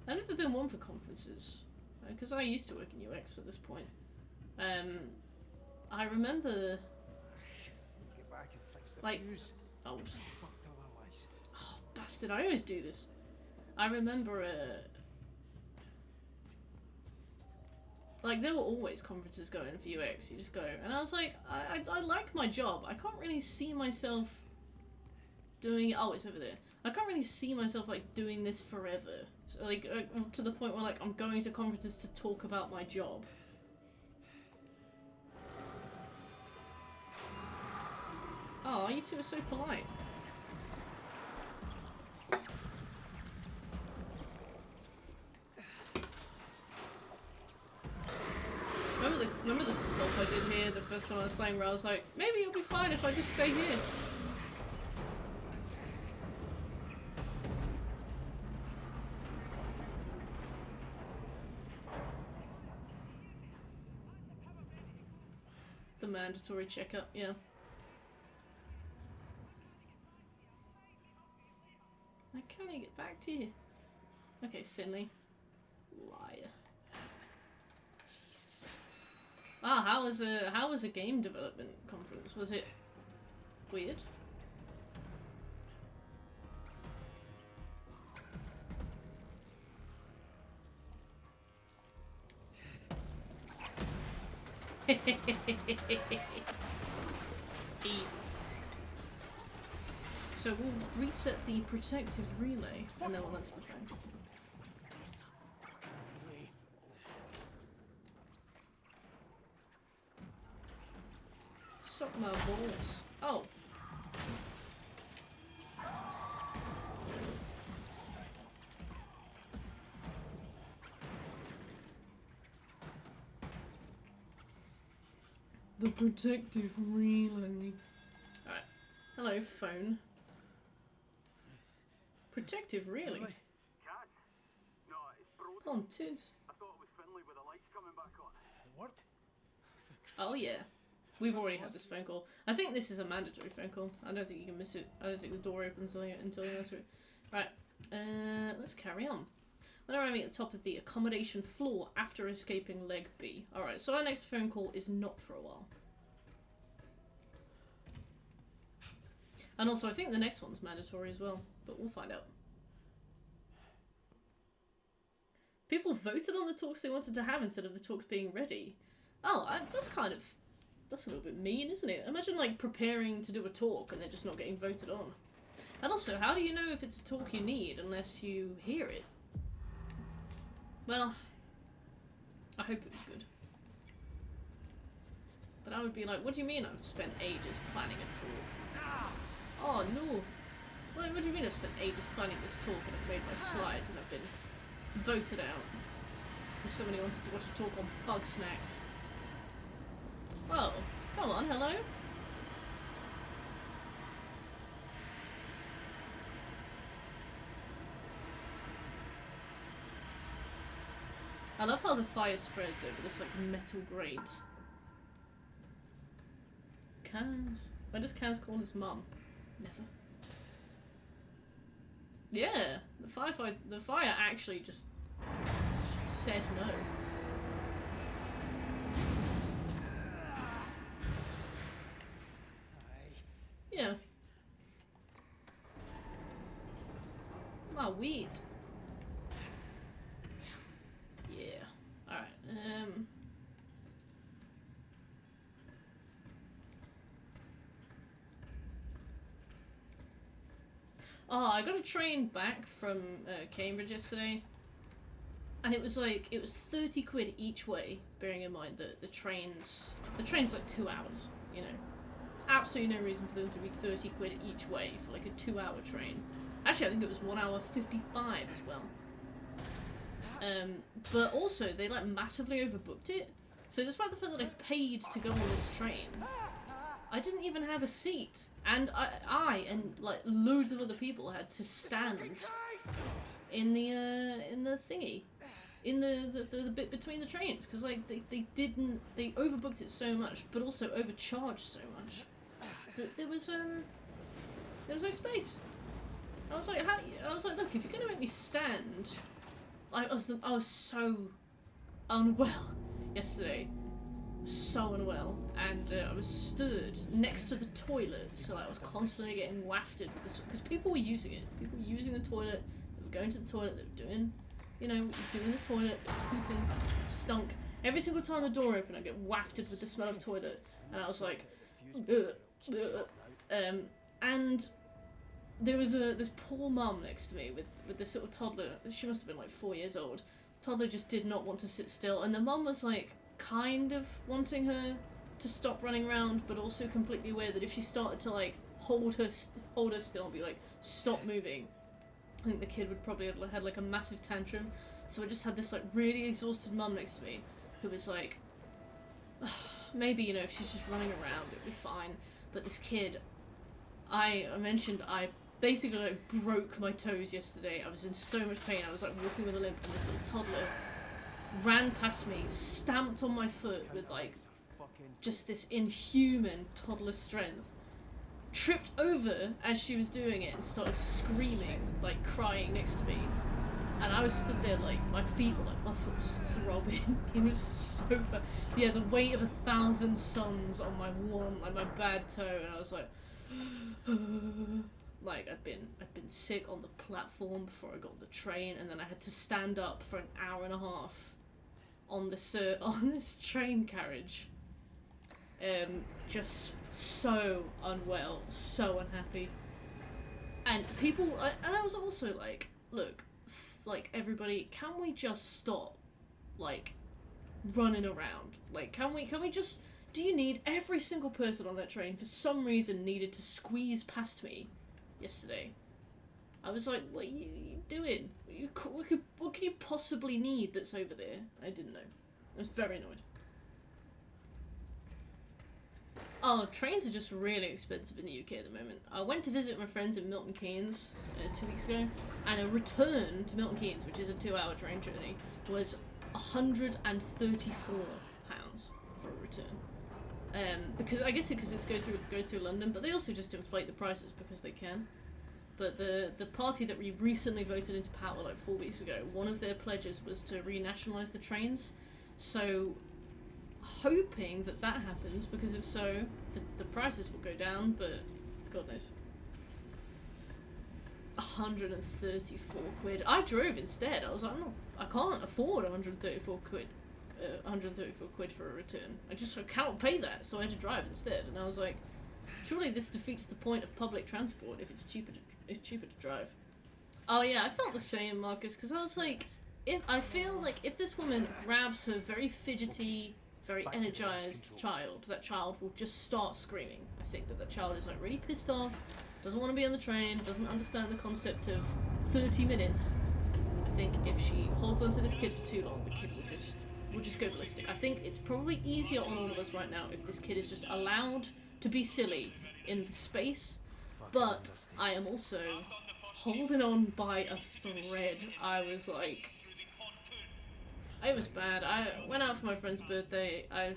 I've never been one for conferences, because I used to work in UX at this point. I remember, Get back and fix the like, fuse. oh, Fucked otherwise. oh, bastard! I always do this. I remember, like, there were always conferences going for UX. You just go, and I was like, I like my job. I can't really see myself doing. Oh, it's over there. I can't really see myself like doing this forever. So, like, to the point where like I'm going to conferences to talk about my job. Oh, you two are so polite. Remember the stuff I did here the first time I was playing where I was like, maybe it'll be fine if I just stay here. The mandatory checkup, yeah. I can't get back to you. Okay, Finley. Liar. Ah, how was a game development conference? Was it weird? Easy. So we'll reset the protective relay, and then we'll answer the phone. Suck my balls. Oh. The protective relay. Alright. Hello, phone. Protective relay? Cat? No, it's Broden. Pontoons. I thought it was Finley with the lights coming back on. What? Oh yeah. We've already had this phone call. I think this is a mandatory phone call. I don't think you can miss it. I don't think the door opens until you answer it. Right. let's carry on. When arriving at the top of the accommodation floor after escaping leg B. Alright, so our next phone call is not for a while. And also, I think the next one's mandatory as well, but we'll find out. People voted on the talks they wanted to have instead of the talks being ready. Oh, that's a little bit mean, isn't it? Imagine, like, preparing to do a talk and then just not getting voted on. And also, how do you know if it's a talk you need unless you hear it? Well, I hope it was good. But I would be like, what do you mean I've spent ages planning a talk? Oh no! What do you mean I've spent ages planning this talk and I've made my slides and I've been voted out? Because somebody wanted to watch a talk on bug snacks. Well, come on, hello? I love how the fire spreads over this, like, metal grate. Kaz. When does Kaz call his mum? Never. Yeah, the fire actually just said no. Yeah. My weed. Yeah. Alright, Oh, I got a train back from Cambridge yesterday, and it was like, it was 30 quid each way, bearing in mind that the train's like 2 hours, you know. Absolutely no reason for them to be 30 quid each way for like a 2-hour train. Actually, I think it was 1 hour 55 as well. But also, they like massively overbooked it. So despite the fact that I paid to go on this train, I didn't even have a seat. And I and like loads of other people had to stand in the thingy. In the bit between the trains. Because like they overbooked it so much, but also overcharged so much. That there was no space. I was like, look, if you're gonna make me stand, I was so unwell yesterday, so unwell, and I was stood next to the toilet, so I was constantly getting wafted with this because people were using it. People were using the toilet. They were going to the toilet. They were doing, doing the toilet, pooping, it stunk. Every single time the door opened, I get wafted with the smell of toilet, and I was like, ugh, ugh. And there was this poor mum next to me with this little toddler. She must have been like 4 years old. Toddler just did not want to sit still, and the mum was like kind of wanting her to stop running around, but also completely aware that if she started to like hold her still and be like, stop moving, I think the kid would probably have had like a massive tantrum. So I just had this like really exhausted mum next to me who was like, maybe, if she's just running around, it'll be fine. But this kid, I mentioned I basically like broke my toes yesterday. I was in so much pain. I was like walking with a limp, and this little toddler ran past me, stamped on my foot with like just this inhuman toddler strength, tripped over as she was doing it and started screaming, like crying next to me. And I was stood there like, my feet were like, my foot was throbbing. It was so bad. Yeah, the weight of 1,000 suns on my my bad toe, and I was like, like I'd been sick on the platform before I got on the train, and then I had to stand up for an hour and a half on this train carriage. Just so unwell, so unhappy. And I was also like, look, like everybody, can we just stop like running around? Like can we just, do you need every single person on that train for some reason needed to squeeze past me yesterday? I was like, what are you doing? What could you possibly need that's over there? I didn't know. I was very annoyed. Oh, trains are just really expensive in the UK at the moment. I went to visit my friends in Milton Keynes 2 weeks ago, and a return to Milton Keynes, which is a 2-hour train journey, was £134 for a return. Because I guess because it goes through London, but they also just inflate the prices because they can. but the party that we recently voted into power like 4 weeks ago, one of their pledges was to renationalise the trains. So, hoping that that happens, because if so, the prices will go down, but God knows. 134 quid. I drove instead. I was like, I can't afford 134 quid. 134 quid for a return. I cannot pay that, so I had to drive instead. And I was like, surely this defeats the point of public transport if it's cheaper to drive. Oh yeah, I felt the same, Marcus, because I was like, I feel like if this woman grabs her very fidgety, very energized child, that child will just start screaming. I think that child is like really pissed off, doesn't want to be on the train, doesn't understand the concept of 30 minutes. I think if she holds onto this kid for too long, the kid will just go ballistic. I think it's probably easier on all of us right now if this kid is just allowed to be silly in the space, but I am also holding on by a thread. I was like, it was bad. I went out for my friend's birthday. I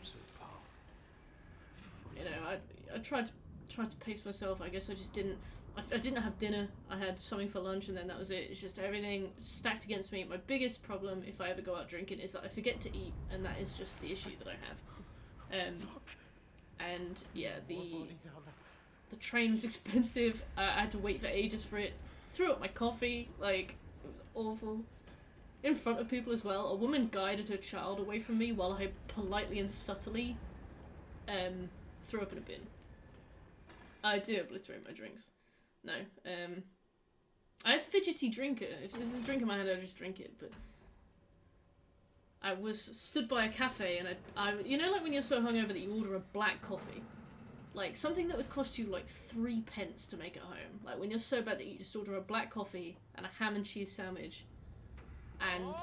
tried to pace myself. I guess I just didn't. I didn't have dinner. I had something for lunch, and then that was it. It's just everything stacked against me. My biggest problem if I ever go out drinking is that I forget to eat, and that is just the issue that I have. And yeah, the train was expensive. I had to wait for ages for it. Threw up my coffee. Like, it was awful. In front of people as well. A woman guided her child away from me while I politely and subtly threw up in a bin. I do obliterate my drinks. No. I have fidgety drinker. If there's a drink in my hand, I just drink it. But I was stood by a cafe, and I you know, like when you're so hungover that you order a black coffee, like something that would cost you like 3 pence to make at home. Like when you're so bad that you just order a black coffee and a ham and cheese sandwich, and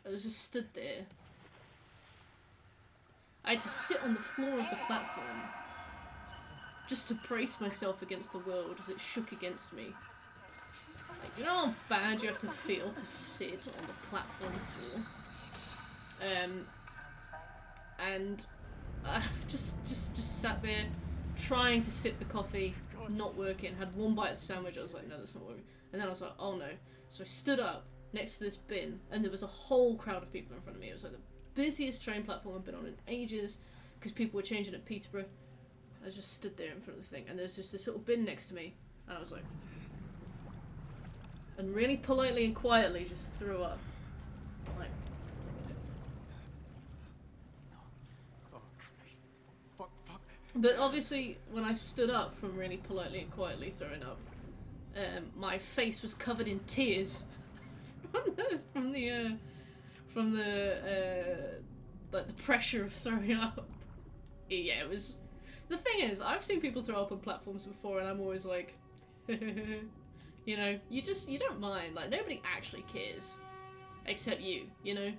I was just stood there. I had to sit on the floor of the platform just to brace myself against the world as it shook against me. Like, you know how bad you have to feel to sit on the platform floor? And I just sat there trying to sip the coffee, not working. Had one bite of the sandwich, I was like, no, that's not working. And then I was like, oh no. So I stood up next to this bin, and there was a whole crowd of people in front of me. It was like the busiest train platform I've been on in ages, because people were changing at Peterborough. I just stood there in front of the thing, and there's just this little bin next to me, and I was like, and really politely and quietly just threw up. Like, Oh, Christ. Fuck. but obviously, when I stood up from really politely and quietly throwing up, my face was covered in tears from the like the pressure of throwing up. Yeah, it was. The thing is, I've seen people throw up on platforms before, and I'm always like, you know, you don't mind. Like, nobody actually cares, except you know.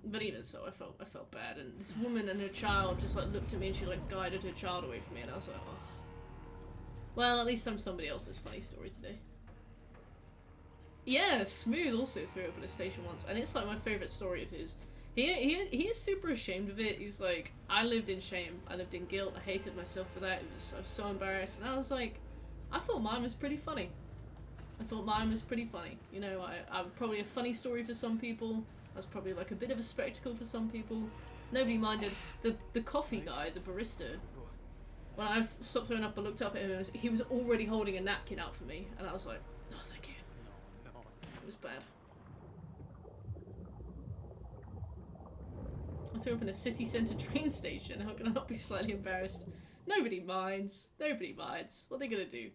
But even so, I felt bad, and this woman and her child just like looked at me, and she like guided her child away from me, and I was like, oh. Well, at least I'm somebody else's funny story today. Yeah, Smooth also threw up at a station once, and it's like my favourite story of his. He is super ashamed of it. He's like, I lived in shame, I lived in guilt, I hated myself for that. I was so embarrassed, and I was like, I thought mine was pretty funny. You know, I was probably a funny story for some people. I was probably like a bit of a spectacle for some people. Nobody minded. The coffee guy, the barista, when I stopped throwing up, I looked up at him, and he was already holding a napkin out for me, and I was like, oh, thank you. It was bad. I threw up in a city centre train station. How can I not be slightly embarrassed? Nobody minds. What are they gonna do?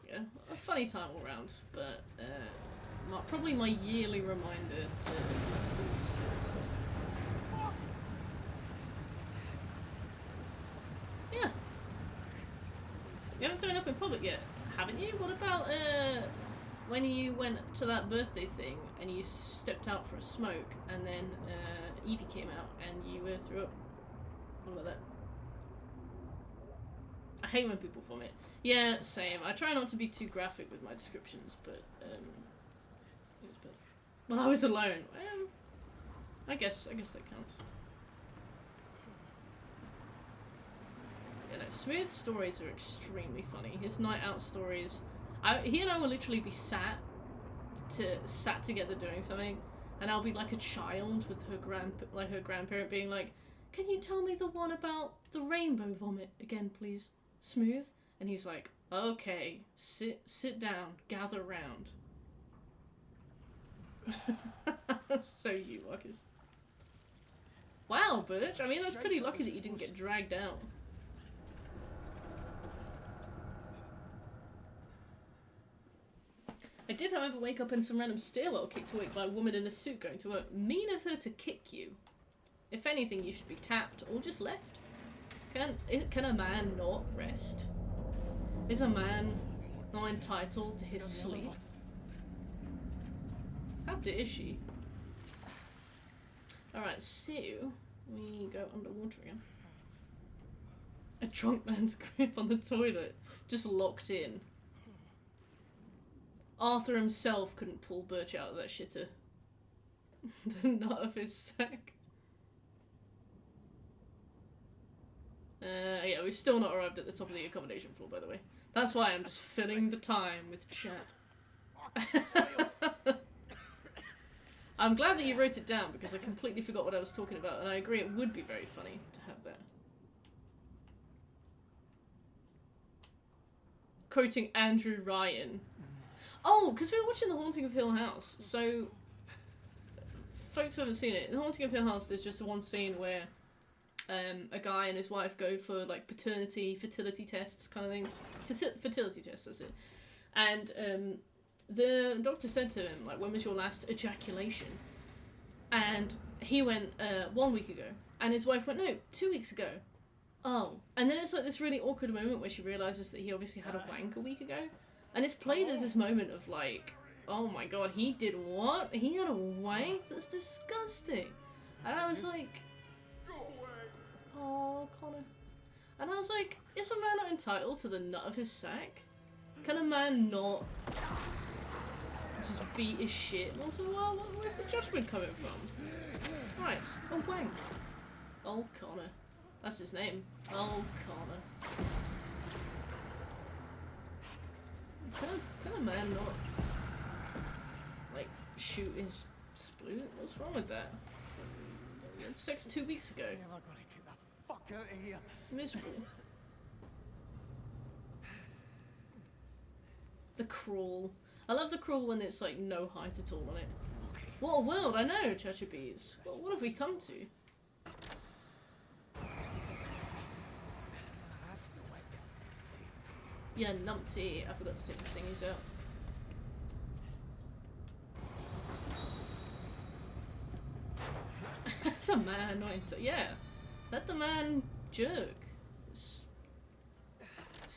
Yeah, a funny time all round, but probably my yearly reminder to yeah. You haven't thrown up in public yet, haven't you? What about when you went to that birthday thing and you stepped out for a smoke, and then Evie came out and you threw up? What about that? I hate when people vomit. Yeah, same. I try not to be too graphic with my descriptions, but it was bad. Well, I was alone. I guess that counts. You know, Smooth's stories are extremely funny. His night out stories, he and I will literally be sat together doing something, and I'll be like a child with her grandparent being like, "Can you tell me the one about the rainbow vomit again, please, Smooth?" And he's like, "Okay, sit down, gather round." That's so you, Marcus. Wow, Birch. I mean, that's pretty lucky that you didn't get dragged out. I did, however, wake up in some random stairwell kicked awake by a woman in a suit going to work. Mean of her to kick you. If anything, you should be tapped or just left. Can a man not rest? Is a man not entitled to his sleep? How dare she? Alright, so we go underwater again. A drunk man's grip on the toilet, just locked in. Arthur himself couldn't pull Birch out of that shitter. The nut of his sack. Yeah, we've still not arrived at the top of the accommodation floor, by the way. That's why I'm just filling the time with chat. I'm glad that you wrote it down, because I completely forgot what I was talking about, and I agree it would be very funny to have that. Quoting Andrew Ryan. Oh, because we were watching The Haunting of Hill House, so folks who haven't seen it, in The Haunting of Hill House there's just one scene where a guy and his wife go for like paternity, fertility tests kind of things. Fertility tests, that's it. And the doctor said to him, like, when was your last ejaculation? And he went, 1 week ago. And his wife went, no, 2 weeks ago. Oh. And then it's like this really awkward moment where she realises that he obviously had a wank a week ago. And it's played as this moment of like, oh my god, he did what? He had a wank? That's disgusting. And I was like, oh, Connor. And I was like, is a man not entitled to the nut of his sack? Can a man not just beat his shit once in a while? Where's the judgment coming from? Right, a wank. Oh, Connor. That's his name. Oh, Connor. Can a man not, like, shoot his sploot? What's wrong with that? We had sex 2 weeks ago. Never gonna get the fuck out of here. Miserable. The crawl. I love the crawl when it's like no height at all on it. What a world, I know, Chacha Bees. What have we come to? Yeah, numpty. I forgot to take the thingies out. It's a man, not into. Yeah. Let the man jerk. This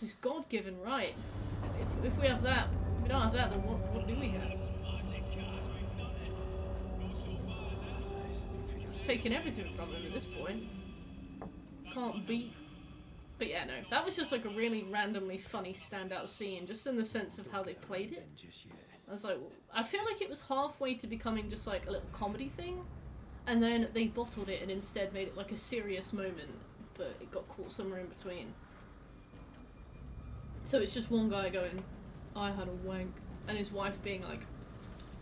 is God-given right. If we have that, if we don't have that, then what do we have? Taking everything from him at this point. Can't beat. But yeah, no, that was just like a really randomly funny standout scene, just in the sense of how they played it. I was like, I feel like it was halfway to becoming just like a little comedy thing, and then they bottled it and instead made it like a serious moment, but it got caught somewhere in between. So it's just one guy going, I had a wank, and his wife being like,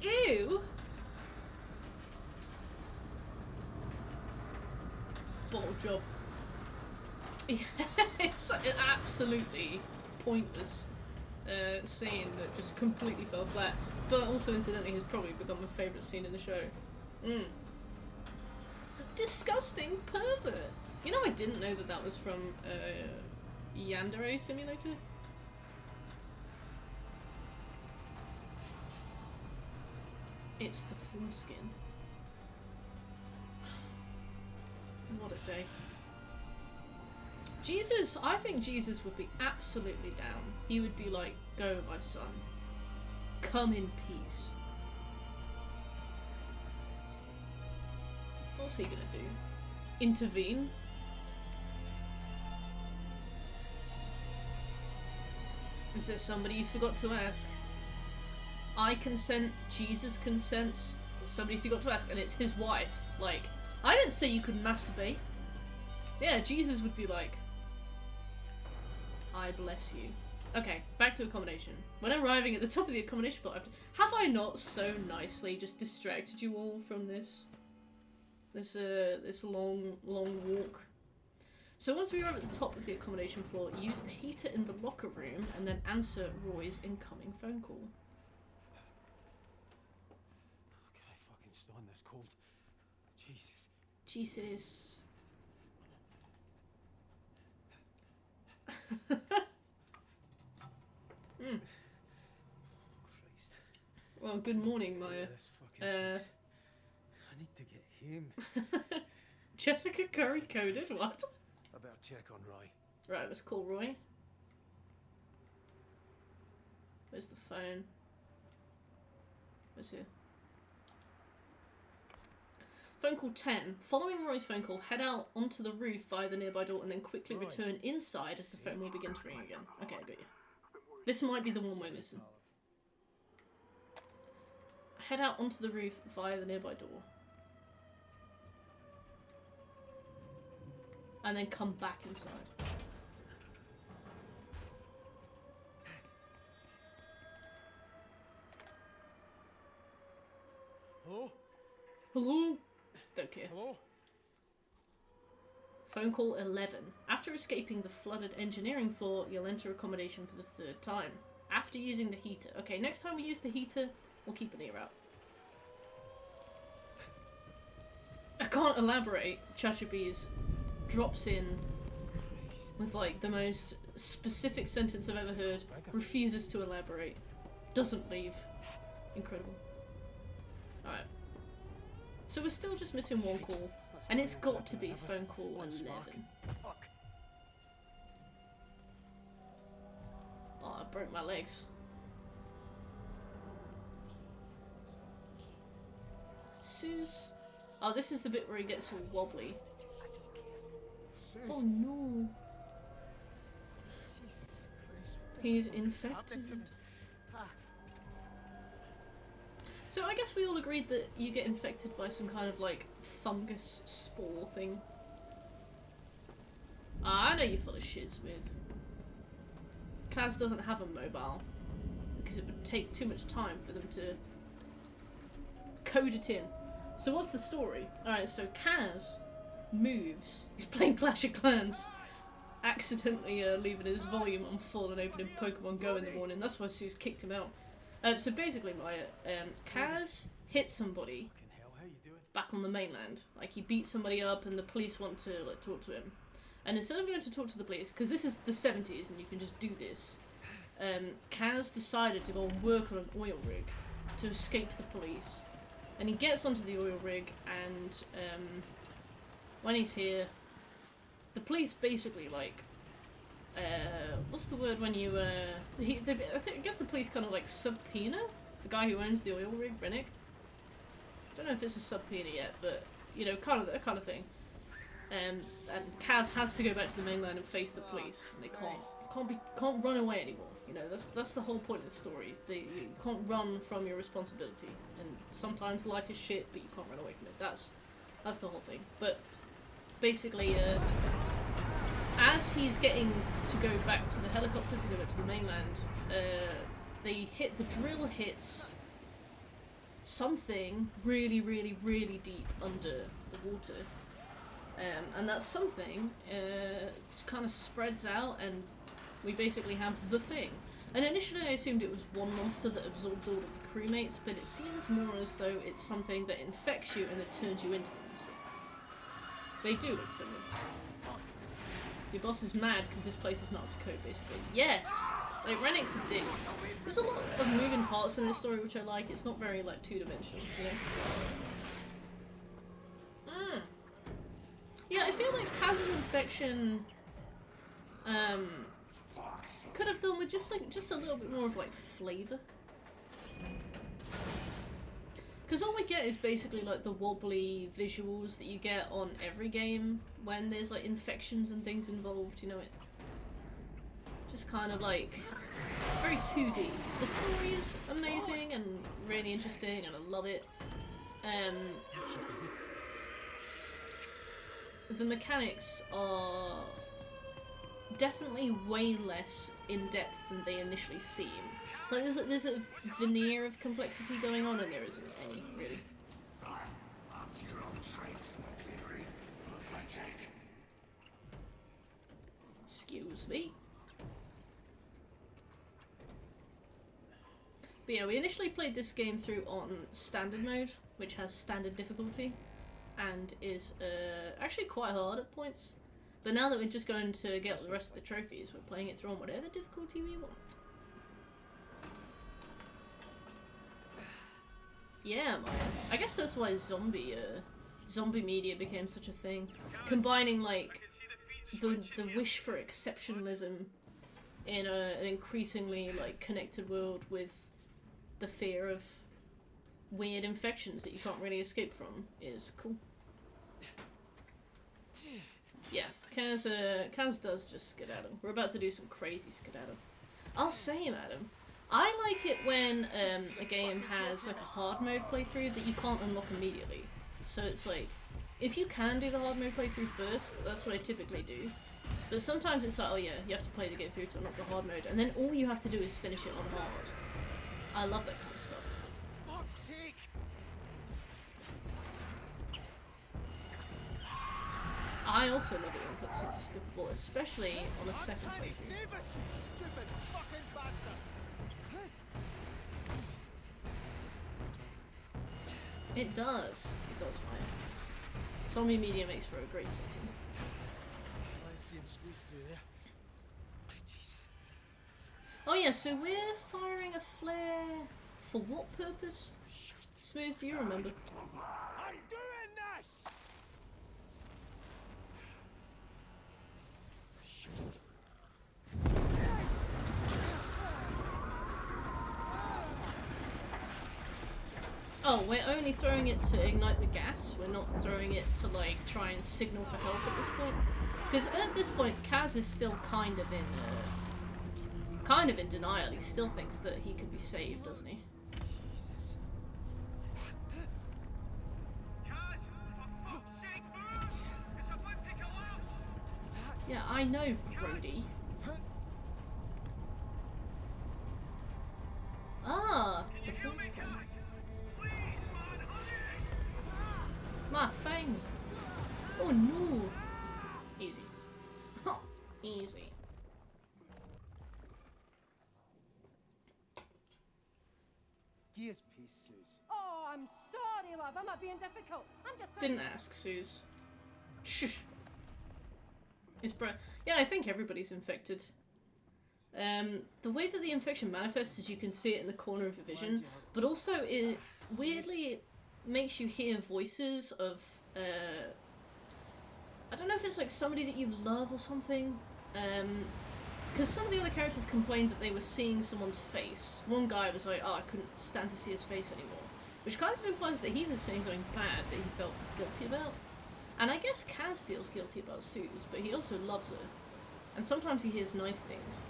ew! Bottle job. It's like an absolutely pointless scene that just completely fell flat, but also incidentally has probably become my favourite scene in the show. Disgusting pervert! You know, I didn't know that that was from Yandere Simulator. It's the foreskin. What a day. Jesus, I think Jesus would be absolutely down. He would be like, go my son. Come in peace. What's he gonna do? Intervene? Is there somebody you forgot to ask? I consent, Jesus consents. Somebody forgot to ask, and it's his wife. Like, I didn't say you could masturbate. Yeah, Jesus would be like, I bless you. Okay, back to accommodation. When arriving at the top of the accommodation floor, have I not so nicely just distracted you all from this long walk? So once we arrive at the top of the accommodation floor, use the heater in the locker room and then answer Roy's incoming phone call. Can I fucking stand this cold? Jesus. Jesus. Christ. Well, good morning, Maya. This fucking place. I need to get home. Jessica Curry coded? What? I better check on Roy. Right, let's call Roy. Where's the phone? Where's here? Phone call 10. Following Roy's phone call, head out onto the roof via the nearby door and then quickly return inside as the phone will begin to ring again. Okay, I got you. This might be the one we're missing. Head out onto the roof via the nearby door. And then come back inside. Hello? Hello? Don't care. Hello? Phone call 11. After escaping the flooded engineering floor, you'll enter accommodation for the 3rd time. After using the heater. Okay, next time we use the heater, we'll keep an ear out. I can't elaborate. Chachabees drops in with like the most specific sentence I've ever heard. Refuses to elaborate. Doesn't leave. Incredible. Alright. So we're still just missing one call. And it's got to be phone call 11. Fuck. Oh, I broke my legs. Sus. Oh, this is the bit where he gets all wobbly. Oh no. Jesus Christ. He's infected. So I guess we all agreed that you get infected by some kind of like fungus spore thing. I know you're full of shit, Smooth. Kaz doesn't have a mobile because it would take too much time for them to code it in. So what's the story? Alright, so Kaz moves. He's playing Clash of Clans. Accidentally leaving his volume on full and opening Pokemon Go in the morning. That's why Sue's kicked him out. So basically, Kaz hit somebody Fucking hell, how you doing? back on the mainland. Like, he beat somebody up and the police want to like talk to him. And instead of going to talk to the police, because this is the 70s and you can just do this, Kaz decided to go and work on an oil rig to escape the police. And he gets onto the oil rig and when he's here, the police basically like, what's the word when you, I guess the police kind of like subpoena the guy who owns the oil rig, Rennick. Don't know if it's a subpoena yet, but you know, kind of that kind of thing. And Kaz has to go back to the mainland and face the police. And they can't run away anymore. You know, that's the whole point of the story. You can't run from your responsibility. And sometimes life is shit, but you can't run away from it. That's the whole thing. But basically, as he's getting to go back to the helicopter to go back to the mainland, the drill hits something really, really, really deep under the water. And that something kind of spreads out, and we basically have the thing. And initially I assumed it was one monster that absorbed all of the crewmates, but it seems more as though it's something that infects you and then turns you into the monster. They do look similar. Your boss is mad because this place is not up to code, basically. Yes! Like, Rennick's a dick. There's a lot of moving parts in this story which I like. It's not very, like, two-dimensional, you know? Yeah, I feel like Kaz's infection could have done with just a little bit more of like flavour. Because all we get is basically like the wobbly visuals that you get on every game when there's like infections and things involved, you know, it just kind of like very 2D. The story is amazing and really interesting and I love it. the mechanics are definitely way less in depth than they initially seem. Like there's a veneer of complexity going on, and there isn't any really. Excuse me. But yeah, we initially played this game through on standard mode, which has standard difficulty, and is actually quite hard at points. But now that we're just going to get the rest of the trophies, we're playing it through on whatever difficulty we want. Yeah, man. I guess that's why zombie media became such a thing. Combining, like, the wish for exceptionalism in an increasingly, like, connected world with the fear of weird infections that you can't really escape from is cool. Yeah, Kaz does just skedaddle. We're about to do some crazy skedaddle. I'll say, Adam, I like it when a game has like a hard mode playthrough that you can't unlock immediately. So it's like, if you can do the hard mode playthrough first, that's what I typically do. But sometimes it's like, oh yeah, you have to play the game through to unlock the hard mode, and then all you have to do is finish it on hard. I love that kind of stuff. Fuck's sake! I also love it when cutscenes are skippable, especially on a second playthrough. Save us, you stupid fucking bastard! It does. It does, fine. Zombie media makes for a great setting. I see him squeeze through there. Jesus. Oh yeah, so we're firing a flare for what purpose? Smooth, do you remember? I'm doing this! Shit. Oh, we're only throwing it to ignite the gas. We're not throwing it to, like, try and signal for help at this point. Because at this point, Kaz is still kind of in denial. He still thinks that he could be saved, doesn't he? Jesus. Kaz, for fuck's sake, move! It's about to collapse! Yeah, I know, Brody. Ah, the first one. Please, man, hurry! My thing. Oh no. Easy. Easy. Gears piece, Suze. Oh, I'm sorry, love. I'm not being difficult. I'm just trying Didn't ask, Suze. Shush. It's yeah, I think everybody's infected. The way that the infection manifests is you can see it in the corner of your vision, but also it weirdly makes you hear voices of I don't know if it's like somebody that you love or something. Because some of the other characters complained that they were seeing someone's face. One guy was like, oh, I couldn't stand to see his face anymore. Which kind of implies that he was saying something bad that he felt guilty about. And I guess Kaz feels guilty about Suze, but he also loves her. And sometimes he hears nice things.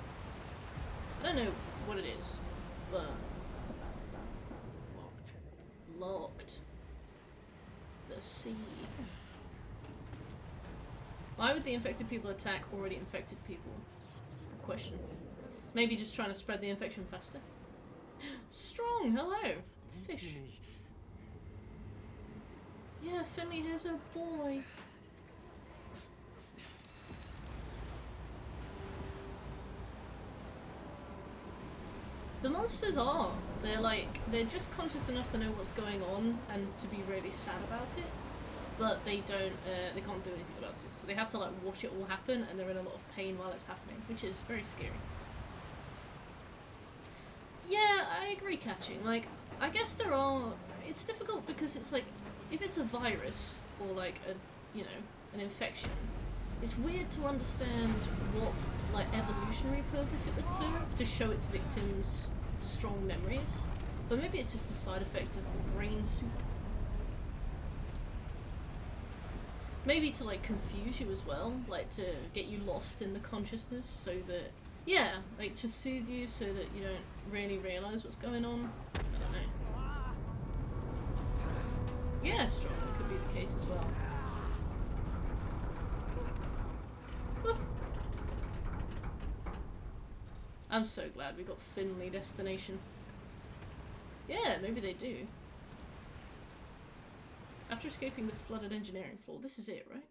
I don't know what it is, but... Locked. The sea. Why would the infected people attack already infected people? Good question. Maybe just trying to spread the infection faster? Strong, hello! Fish. Yeah, Finley has a boy. The monsters are. They're just conscious enough to know what's going on and to be really sad about it. But they can't do anything about it. So they have to like watch it all happen, and they're in a lot of pain while it's happening, which is very scary. Yeah, I agree, Catching. Like, I guess it's difficult because it's like, if it's a virus or like an infection, it's weird to understand what like evolutionary purpose it would serve to show its victims strong memories. But maybe it's just a side effect of the brain soup. Maybe to like confuse you as well, like to get you lost in the consciousness so that, yeah, like to soothe you so that you don't really realise what's going on. I don't know. Yeah, strong, that could be the case as well. I'm so glad we got Finley destination. Yeah, maybe they do. After escaping the flooded engineering floor, this is it, right?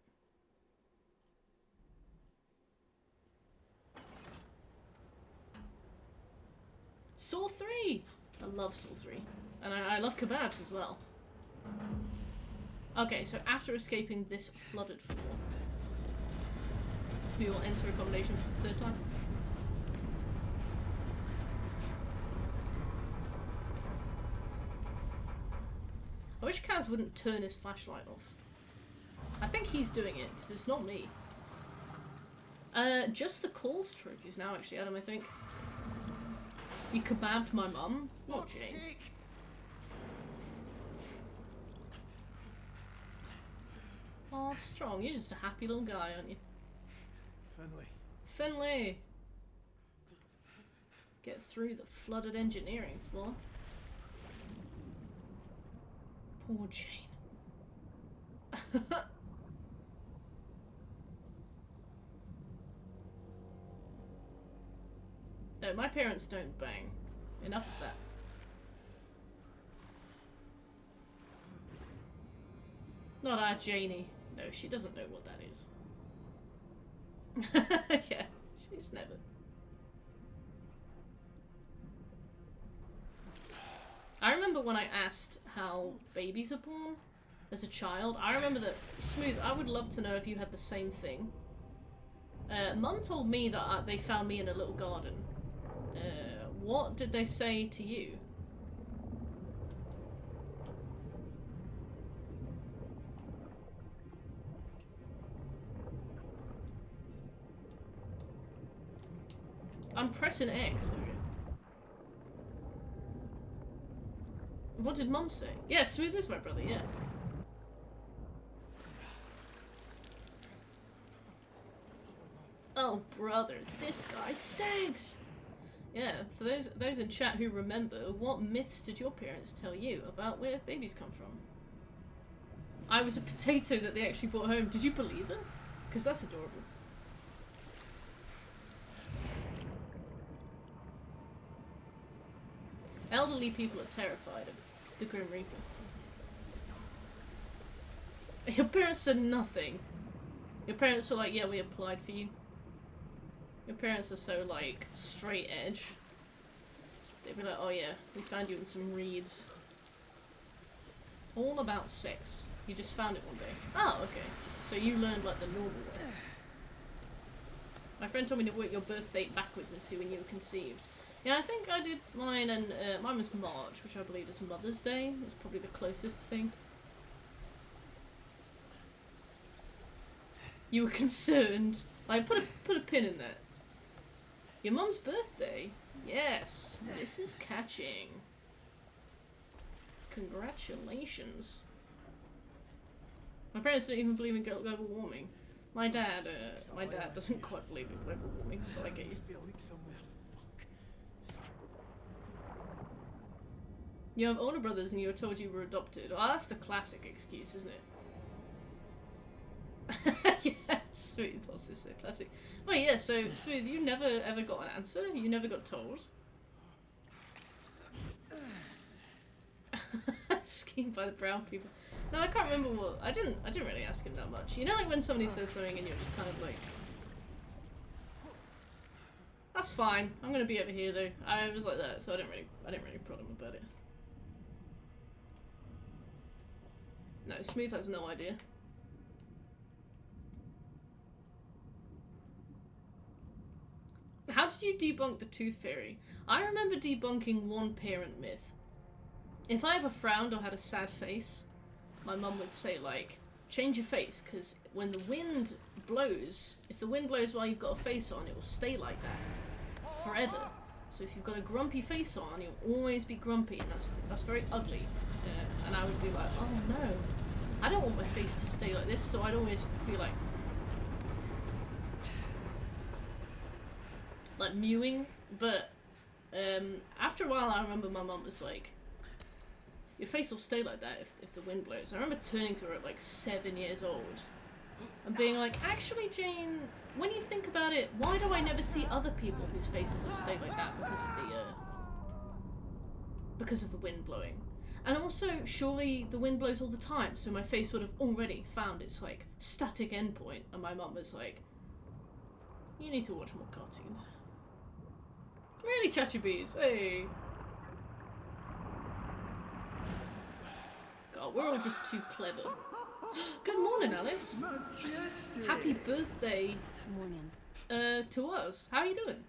Saw 3! I love Saw 3. And I love kebabs as well. Okay, so after escaping this flooded floor, we will enter accommodation for the 3rd time. I wish Kaz wouldn't turn his flashlight off. I think he's doing it, because it's not me. Just the calls trophies now, actually, Adam, I think. You kebabbed my mum? What, Jane? Aw, strong. You're just a happy little guy, aren't you? Finley. Finley! Get through the flooded engineering floor. Poor Jane. No, my parents don't bang. Enough of that. Not our Janie. No, she doesn't know what that is. Yeah, she's never. I remember when I asked how babies are born as a child. I remember that, Smooth, I would love to know if you had the same thing. Mum told me that they found me in a little garden. What did they say to you? I'm pressing X. There we go. What did Mum say? Yeah, Smooth is my brother, yeah. Oh, brother, this guy stinks! Yeah, for those in chat who remember, what myths did your parents tell you about where babies come from? I was a potato that they actually brought home. Did you believe it? Because that's adorable. Elderly people are terrified of the Grim Reaper. Your parents said nothing. Your parents were like, yeah, we applied for you. Your parents are so, like, straight edge. They'd be like, oh yeah, we found you in some reeds. All about sex. You just found it one day. Oh, okay. So you learned, like, the normal way. My friend told me to work your birth date backwards and see when you were conceived. Yeah, I think I did mine, and mine was March, which I believe is Mother's Day. It's probably the closest thing. You were concerned. Like, put a pin in that. Your mum's birthday? Yes. This is catching. Congratulations. My parents don't even believe in global warming. My dad doesn't quite believe in global warming, so I get you. You have older brothers and you were told you were adopted. Oh, that's the classic excuse, isn't it? Yeah, Smooth, that's just so classic. Wait, yeah, so, Smooth, you never ever got an answer? You never got told? Schemed by the brown people. No, I can't remember what... I didn't really ask him that much. You know, like when somebody says something and you're just kind of like... That's fine. I'm gonna be over here though. I was like that, so I didn't really prod him about it. No, Smooth has no idea. How did you debunk the tooth fairy? I remember debunking one parent myth. If I ever frowned or had a sad face, my mum would say, like, change your face, because when the wind blows, if the wind blows while you've got a face on, it will stay like that forever. So if you've got a grumpy face on, you'll always be grumpy, and that's very ugly. And I would be like, oh no, I don't want my face to stay like this, so I'd always be like mewing. But after a while, I remember my mum was like, your face will stay like that if the wind blows. I remember turning to her at like 7 years old and being like, actually, Jane, when you think about it, why do I never see other people whose faces have stayed like that because of the wind blowing? And also, surely the wind blows all the time, so my face would have already found its, like, static endpoint, and my mum was like, you need to watch more cartoons. Really, Chachibees? Hey! God, we're all just too clever. Good morning, Alice. Majestic. Happy birthday Morning. to us. How are you doing?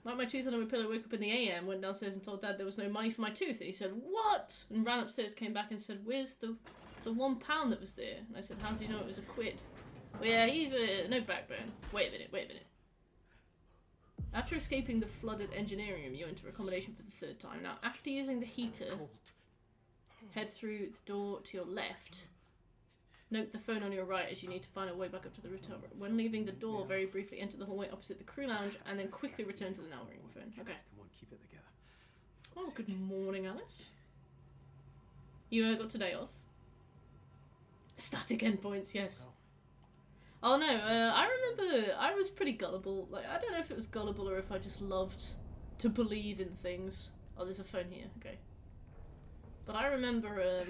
Like my tooth under my pillow, woke up in the AM, went downstairs and told Dad there was no money for my tooth, and he said, "What?" and ran upstairs, came back and said, "Where's the £1 that was there?" And I said, "How do you know it was a quid?" Well, yeah, he's no backbone. Wait a minute. After escaping the flooded engineering room, you enter accommodation for the third time. Now, after using the heater, head through the door to your left. Note the phone on your right as you need to find a way back up to the hotel room. When leaving the door, very briefly enter the hallway opposite the crew lounge and then quickly return to the now ringing phone. Okay. Come on, keep it together. Oh, good morning, Alice. You got today off? Static endpoints, yes. Oh no, I remember I was pretty gullible. Like, I don't know if it was gullible or if I just loved to believe in things. Oh, there's a phone here. Okay. But I remember,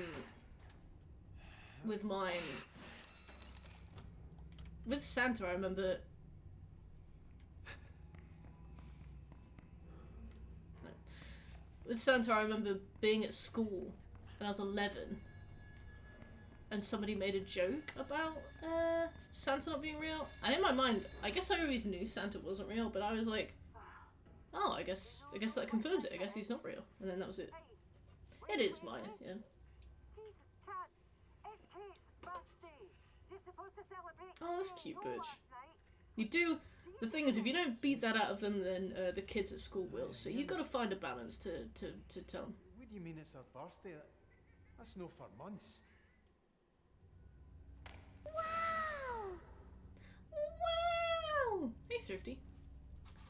with Santa, I remember... No. With Santa, I remember being at school, and I was 11, and somebody made a joke about Santa not being real. And in my mind, I guess I always knew Santa wasn't real, but I was like, oh, I guess that confirms it. I guess he's not real. And then that was it. It is mine, yeah. Oh, that's cute, Birch. You do. The thing is, if you don't beat that out of them, then the kids at school will. So you got to find a balance to tell them. What do you mean it's her birthday? That's no for months. Wow! Wow! Hey, Thrifty.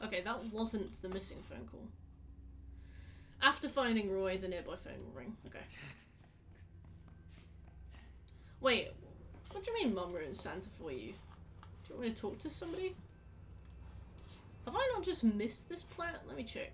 Okay, that wasn't the missing phone call. After finding Roy, the nearby phone will ring. Okay. Wait, what do you mean Mum ruined Santa for you? Do you want me to talk to somebody? Have I not just missed this plant? Let me check.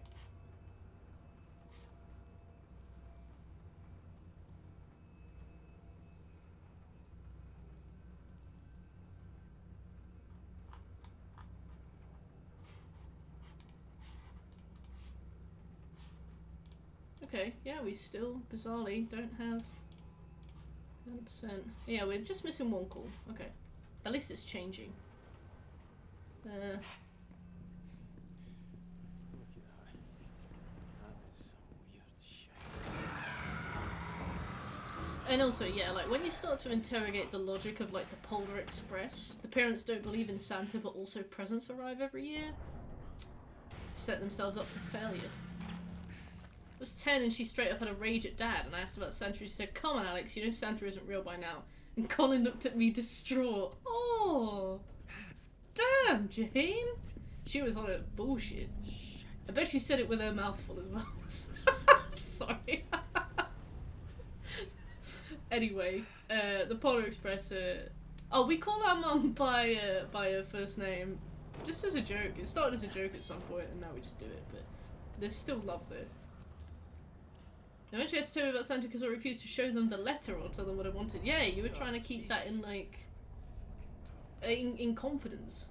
Okay, yeah, we still, bizarrely, don't have 100%. Yeah, we're just missing one call. Okay. At least it's changing. Look at that. That is some weird shit. And also, yeah, like, when you start to interrogate the logic of, like, the Polar Express, the parents don't believe in Santa, but also presents arrive every year. Set themselves up for failure. I was 10 and she straight up had a rage at Dad, and I asked about Santa. She said, "Come on, Alex, you know Santa isn't real by now." And Colin looked at me distraught. Oh, damn, Jane. She was on it bullshit. I bet she said it with her mouth full as well. Sorry. Anyway, the Polar Express. Oh, we call our mum by her first name, just as a joke. It started as a joke at some point, and now we just do it. But there's still love there. Now, when she had to tell me about Santa because I refused to show them the letter or tell them what I wanted. Yeah, you were trying to keep that in, like, in confidence.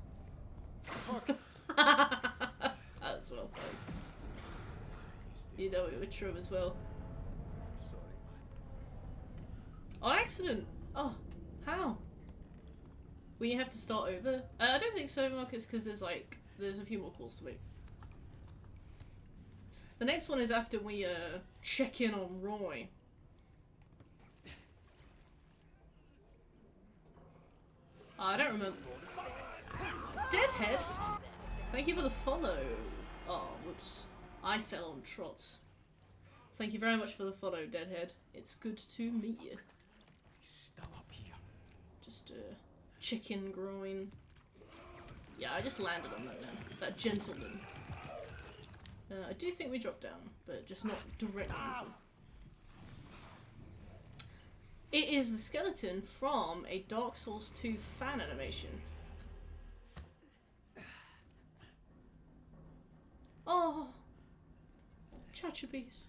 That's well played. You know it was true as well. Sorry, man. On accident! Oh, how? Will you have to start over? I don't think so, Marcus, because there's a few more calls to make. The next one is after we check in on Roy. I don't remember. Deadhead! Thank you for the follow. Oh, whoops. I fell on trots. Thank you very much for the follow, Deadhead. It's good to meet you. He's still up here. Just chicken groin. Yeah, I just landed on that gentleman. I do think we dropped down, but just not directly into. It is the skeleton from a Dark Souls 2 fan animation. Oh, Chachubis.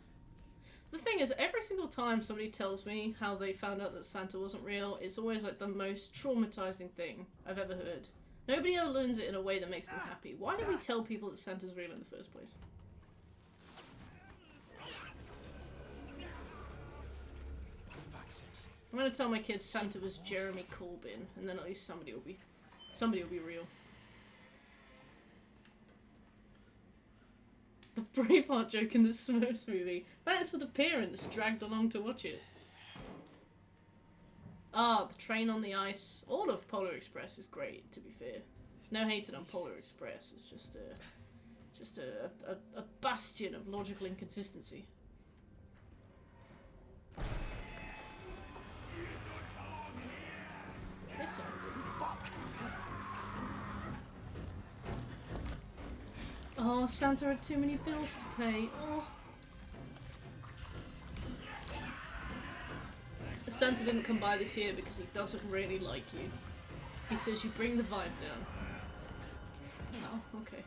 The thing is, every single time somebody tells me how they found out that Santa wasn't real, it's always like the most traumatizing thing I've ever heard. Nobody ever learns it in a way that makes them happy. Why do we tell people that Santa's real in the first place? I'm gonna tell my kids Santa was Jeremy Corbyn, and then at least somebody will be real. The Braveheart joke in the Smurfs movie. That is for the parents dragged along to watch it. Ah, the train on the ice. All of Polar Express is great, to be fair. There's no hated on Polar Express. It's just a bastion of logical inconsistency. This one didn't. Fuck. Oh, Santa had too many bills to pay. Oh. Santa didn't come by this year because he doesn't really like you. He says you bring the vibe down. Oh, okay.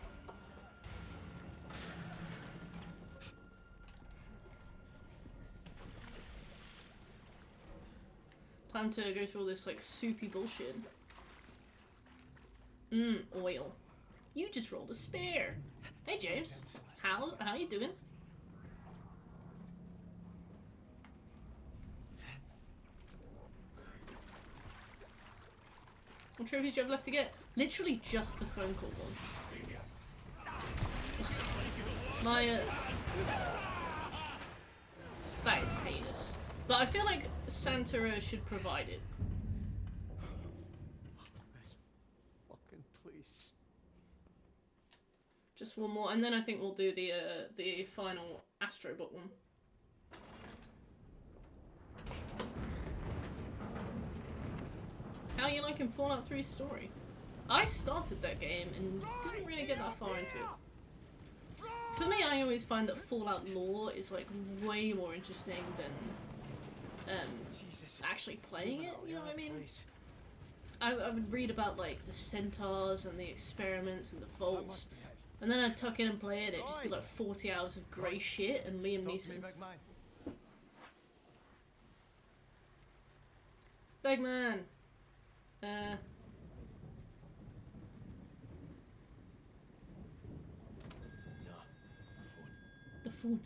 Time to go through all this like soupy bullshit. Oil. You just rolled a spare. Hey James, how you doing? What trophies do you have left to get? Literally just the phone call one. My that is heinous. But I feel like Santa should provide it. This fucking place. Just one more, and then I think we'll do the final Astrobot one. How are you liking Fallout 3's story? I started that game and didn't really get that far into it. For me, I always find that Fallout lore is like way more interesting than actually playing it, you know what I mean? I would read about like the centaurs and the experiments and the vaults, and then I'd tuck in and play it, it'd just be like 40 hours of grey shit and Liam Neeson. Big man. The phone.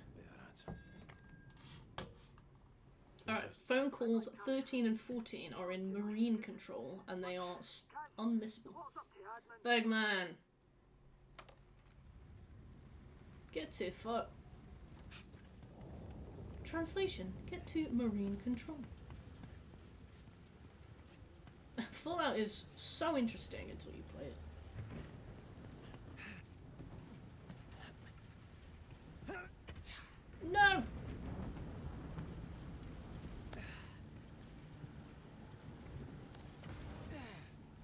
Alright, phone calls 13 and 14 are in marine control and they are unmissable. Big man. Get to fuck. Translation, get to marine control. Fallout is so interesting until you play it. No!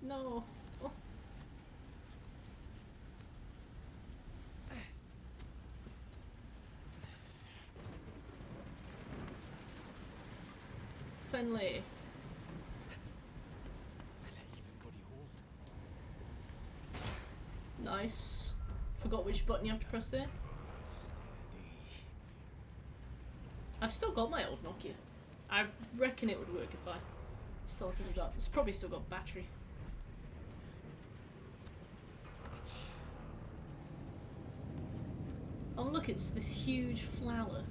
No. Oh. Finley. Is it even bloody hold? Nice. Forgot which button you have to press there. Steady. I've still got my old Nokia. I reckon it would work if I started it up. It's probably still got battery. Oh look, it's this huge flower.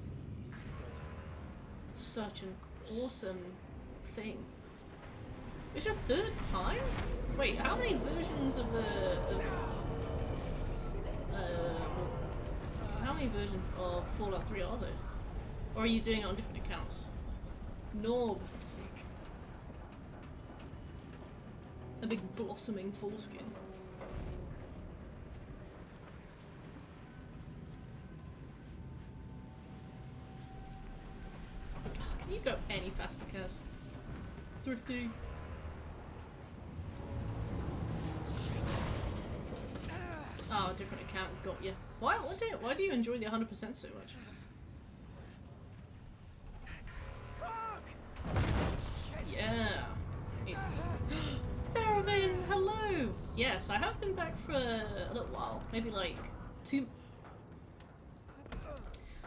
Such an awesome thing. It's your third time? Wait, how many versions of how many versions of Fallout 3 are there? Or are you doing it on different accounts? Norb. A big blossoming foreskin. Can you go any faster, Kaz? Thrifty. Oh, different account, got you. Why do you enjoy the 100% so much? Yeah. Easy. Theravin, hello! Yes, I have been back for a little while. Maybe like 2...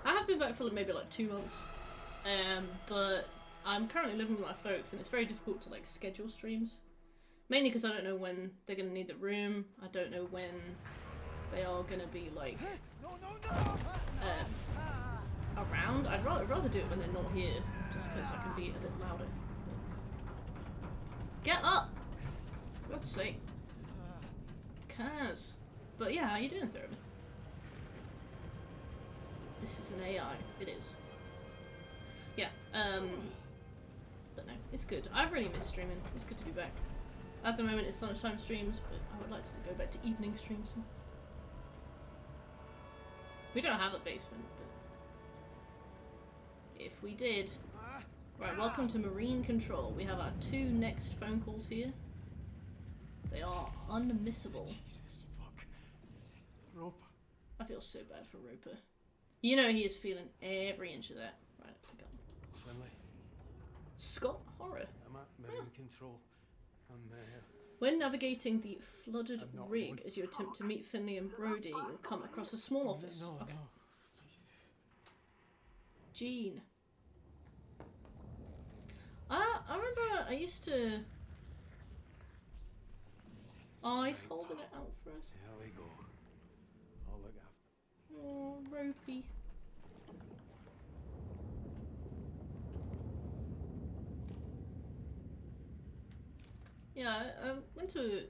I have been back for maybe like 2 months. But I'm currently living with my folks and it's very difficult to like schedule streams. Mainly because I don't know when they're going to need the room. I don't know when they are going to be like around. I'd rather do it when they're not here, just because I can be a bit louder. But... Get up! For God's sake. Kaz. But yeah, how you doing, Thurman? This is an AI. It is. Yeah, but no, it's good. I've really missed streaming. It's good to be back. At the moment it's lunchtime streams, but I would like to go back to evening streams. We don't have a basement, but if we did... Right, welcome to Marine Control. We have our 2 next phone calls here. They are unmissable. Jesus, fuck. Roper. I feel so bad for Roper. You know he is feeling every inch of that. Right, pick up. Finley, Scott Horror. I'm at Marine Control. I'm When navigating the flooded I'm not rig alone. as you attempt to meet Finley and Brody, you'll come across a small office. No, Okay. no. Jean. I remember I used to... Oh, he's holding it out for us. Here we go. I'll look after. Oh, ropey. Yeah, I went to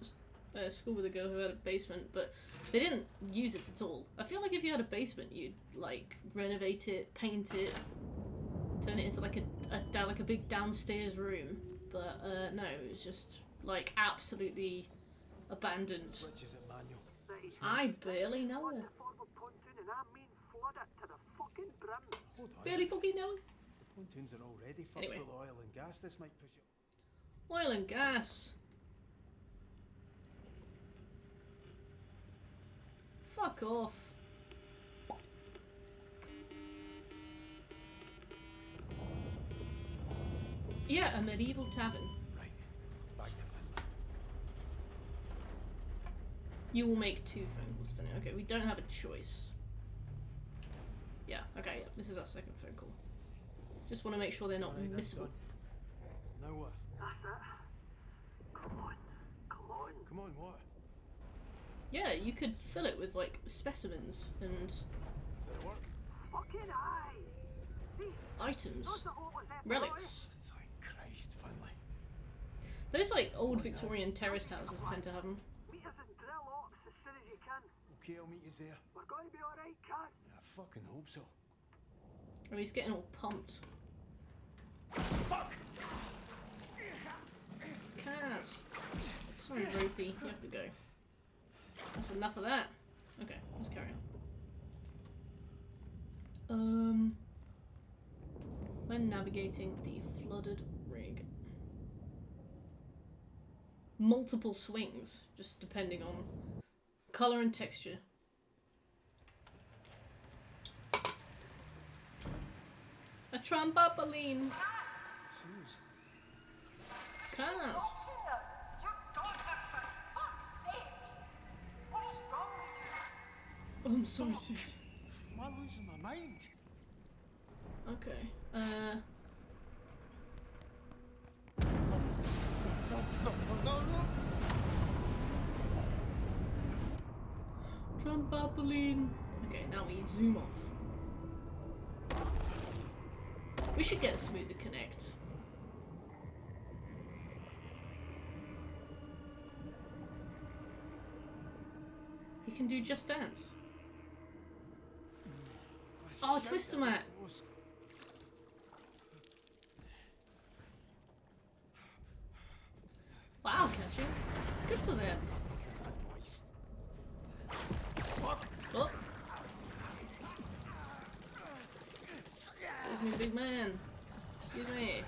school with a girl who had a basement, but they didn't use it at all. I feel like if you had a basement, you'd like renovate it, paint it, turn it into like a big downstairs room. But no, it was just like absolutely abandoned. Switch is it manual? I barely know her. Forward pontoon and I mean flood it to the fucking brim. Hold on. Barely fucking know her. The pontoons are already fucked Anyway. full of oil and gas. This might push it. Oil and gas. Fuck off. Yeah, a medieval tavern. Right. Back to Finley. You will make 2 phone calls for now. Okay, we don't have a choice. Yeah, okay, yeah, this is our second phone call. Just want to make sure they're not Alright, that's missable. done. Now what? That's it. Come on. Come on. Come on, what? Yeah, you could fill it with like specimens and Did it work? Fucking aye. See, items, those the hole was there, relics. Thank Christ, Finley. Those like old Victorian terraced houses tend to have them. boy. Meet us in drill ops as soon as you can. Okay, I'll meet you there. We're going to be alright, Kaz. I fucking hope so. Oh, he's getting all pumped. Fuck! Kaz. Sorry, Ropey, you have to go. That's enough of that. Okay, let's carry on. When navigating the flooded rig. Multiple swings, just depending on colour and texture. A trampoline. Shoes. Kaz. Oh, I'm sorry, Susan. Am I losing my mind? Okay. No. Trampoline. Okay, now we zoom off. We should get a smoother connect. He can do Just Dance. Oh, Twister Mat. Wow, catching. Good for them. Oh. Excuse me, big man. Excuse me.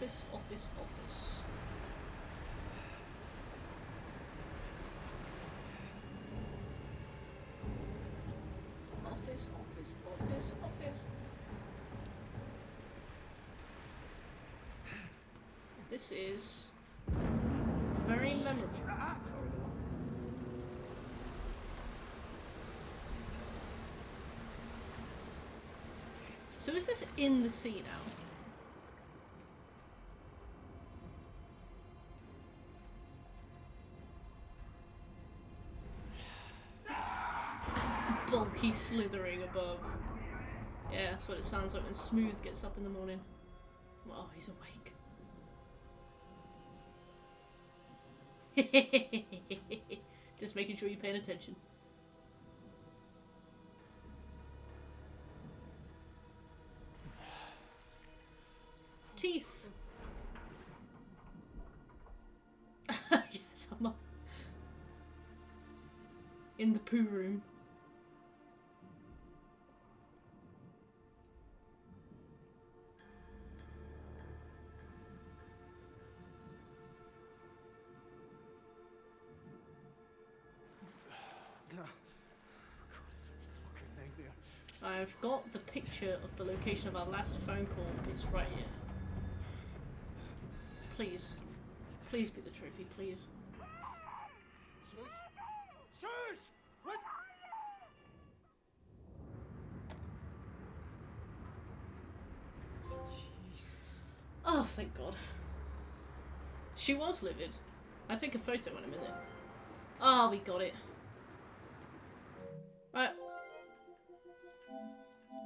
Office. Office. Office. This is very memorable corridor. So is this in the sea now? Bulky slithering above. Yeah, that's what it sounds like when Smooth gets up in the morning. Oh, he's awake. Just making sure you're paying attention. Teeth. Yes, I'm up. In the poo room. I've got the picture of the location of our last phone call. It's right here. Please. Please be the trophy, please. Shush! Shush! What? Jesus. Oh, thank God. She was livid. I'll take a photo in a minute. Ah, we got it. Right.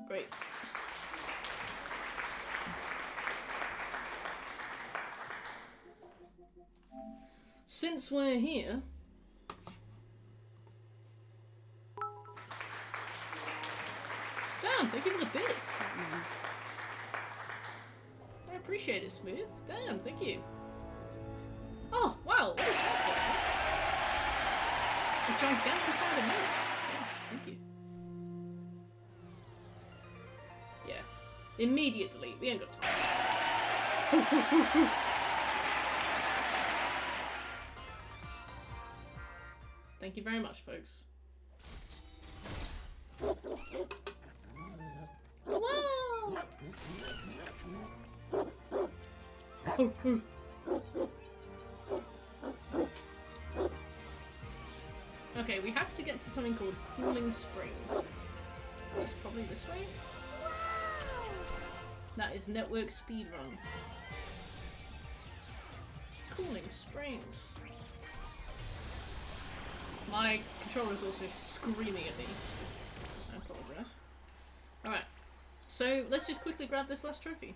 Great. Since we're here, damn, thank you for the bits. I appreciate it, Smooth. Damn, thank you. Oh, wow, what is that? A gigantified amount. Gosh, thank you. Yeah. Immediate delete. We ain't got time. Thank you very much, folks. Whoa! Okay, we have to get to something called Cooling Springs, which is probably this way. That is network speedrun. Cooling Springs. My controller is also screaming at me. I apologise. Alright, so let's just quickly grab this last trophy.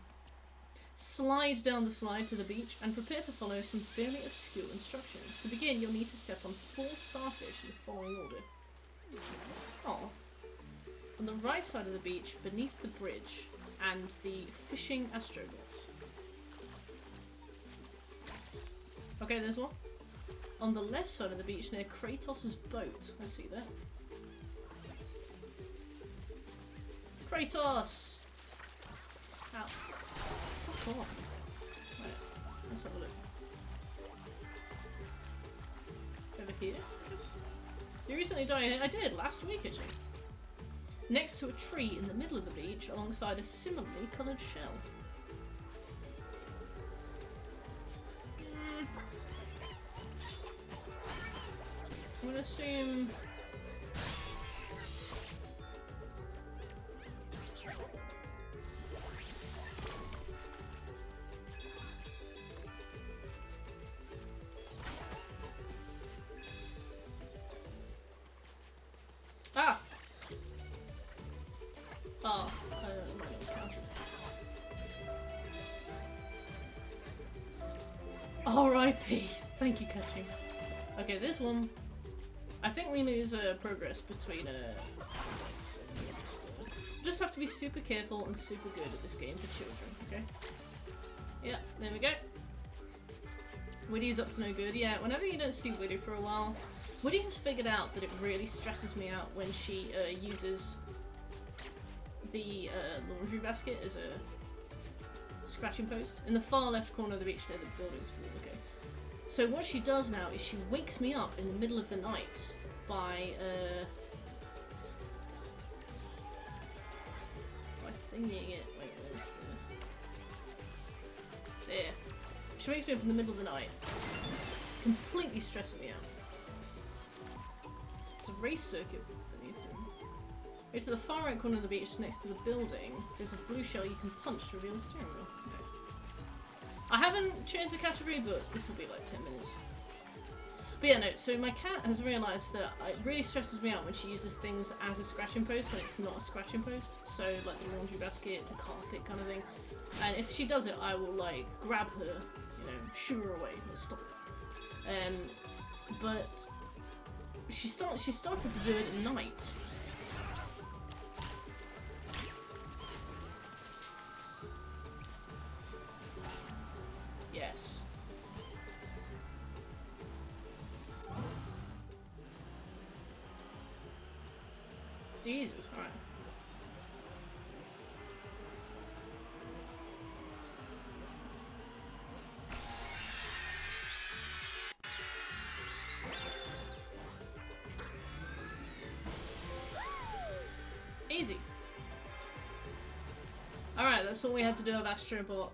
Slide down the slide to the beach and prepare to follow some fairly obscure instructions. To begin, you'll need to step on 4 starfish in the following order. Oh. On the right side of the beach, beneath the bridge, and the fishing astrobots. Okay, there's one. On the left side of the beach near Kratos' boat. I see that. Kratos! Ow. Fuck off. Right, let's have a look. Over here, I guess? You recently died. I did, last week actually. Next to a tree in the middle of the beach alongside a similarly coloured shell. I'm gonna assume... Ah! Oh, I don't know if counted. R.I.P. Thank you, Catching. Okay, this one. I think we lose progress between just have to be super careful and super good at this game for children, okay? Yeah, there we go. Woody's up to no good. Yeah, whenever you don't see Woody for a while, Woody has figured out that it really stresses me out when she uses the laundry basket as a scratching post. In the far left corner of the beach near the building's wall, okay. So what she does now is she wakes me up in the middle of the night by thingying it. Wait, where's the... There. She wakes me up in the middle of the night. Completely stressing me out. There's a race circuit beneath him. Go to the far right corner of the beach next to the building. There's a blue shell you can punch to reveal the steering wheel. Okay. I haven't changed the category, but this will be like 10 minutes. But yeah, no, so my cat has realised that it really stresses me out when she uses things as a scratching post when it's not a scratching post. So, like the laundry basket, the carpet kind of thing. And if she does it, I will, like, grab her, you know, shoo her away, and stop it. But she started to do it at night. Yes. Jesus, alright. Easy. Alright, that's all we had to do with Astrobot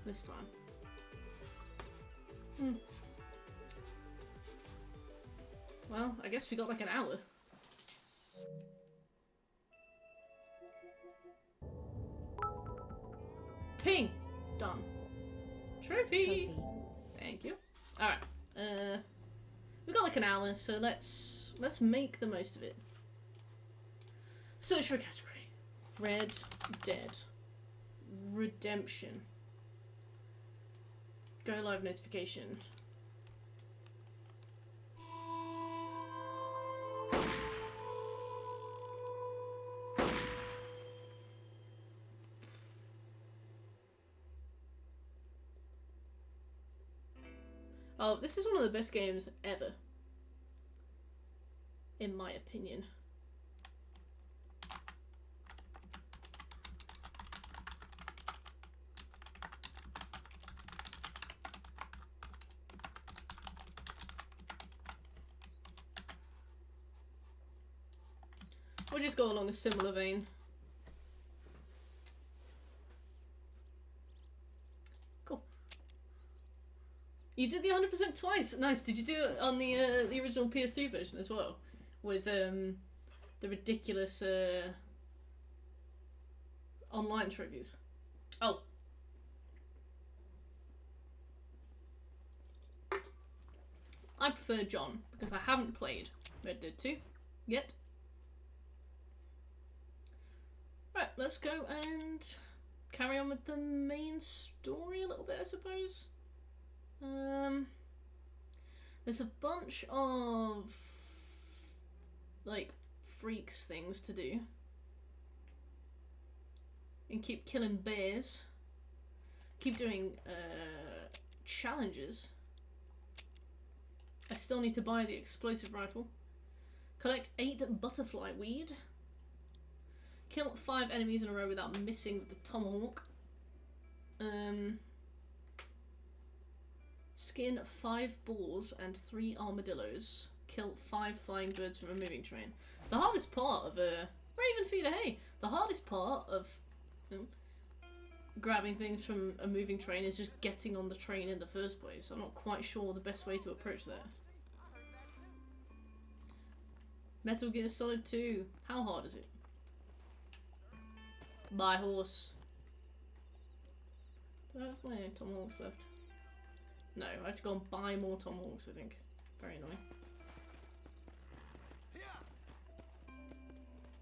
this time. Well, I guess we got like an hour. Ping! Done. Trophy! Thank you. Alright. We got like an hour, so let's make the most of it. Search for a category. Red Dead Redemption. Go live notification. Oh, this is one of the best games ever. In my opinion. We'll just go along a similar vein. Cool. You did the 100% twice. Nice. Did you do it on the original PS3 version as well, with the ridiculous online trophies? Oh. I prefer John because I haven't played Red Dead 2 yet. Right, let's go and carry on with the main story a little bit, I suppose. There's a bunch of like freaks things to do. And keep killing bears. Keep doing challenges. I still need to buy the explosive rifle. Collect 8 butterfly weed. Kill 5 enemies in a row without missing the tomahawk. Skin 5 boars and 3 armadillos. Kill 5 flying birds from a moving train. The hardest part of Raven feeder, hey! The hardest part of grabbing things from a moving train is just getting on the train in the first place. I'm not quite sure the best way to approach that. Metal Gear Solid 2. How hard is it? Buy horse. Do I have my tomahawks left? No, I have to go and buy more tomahawks, I think. Very annoying.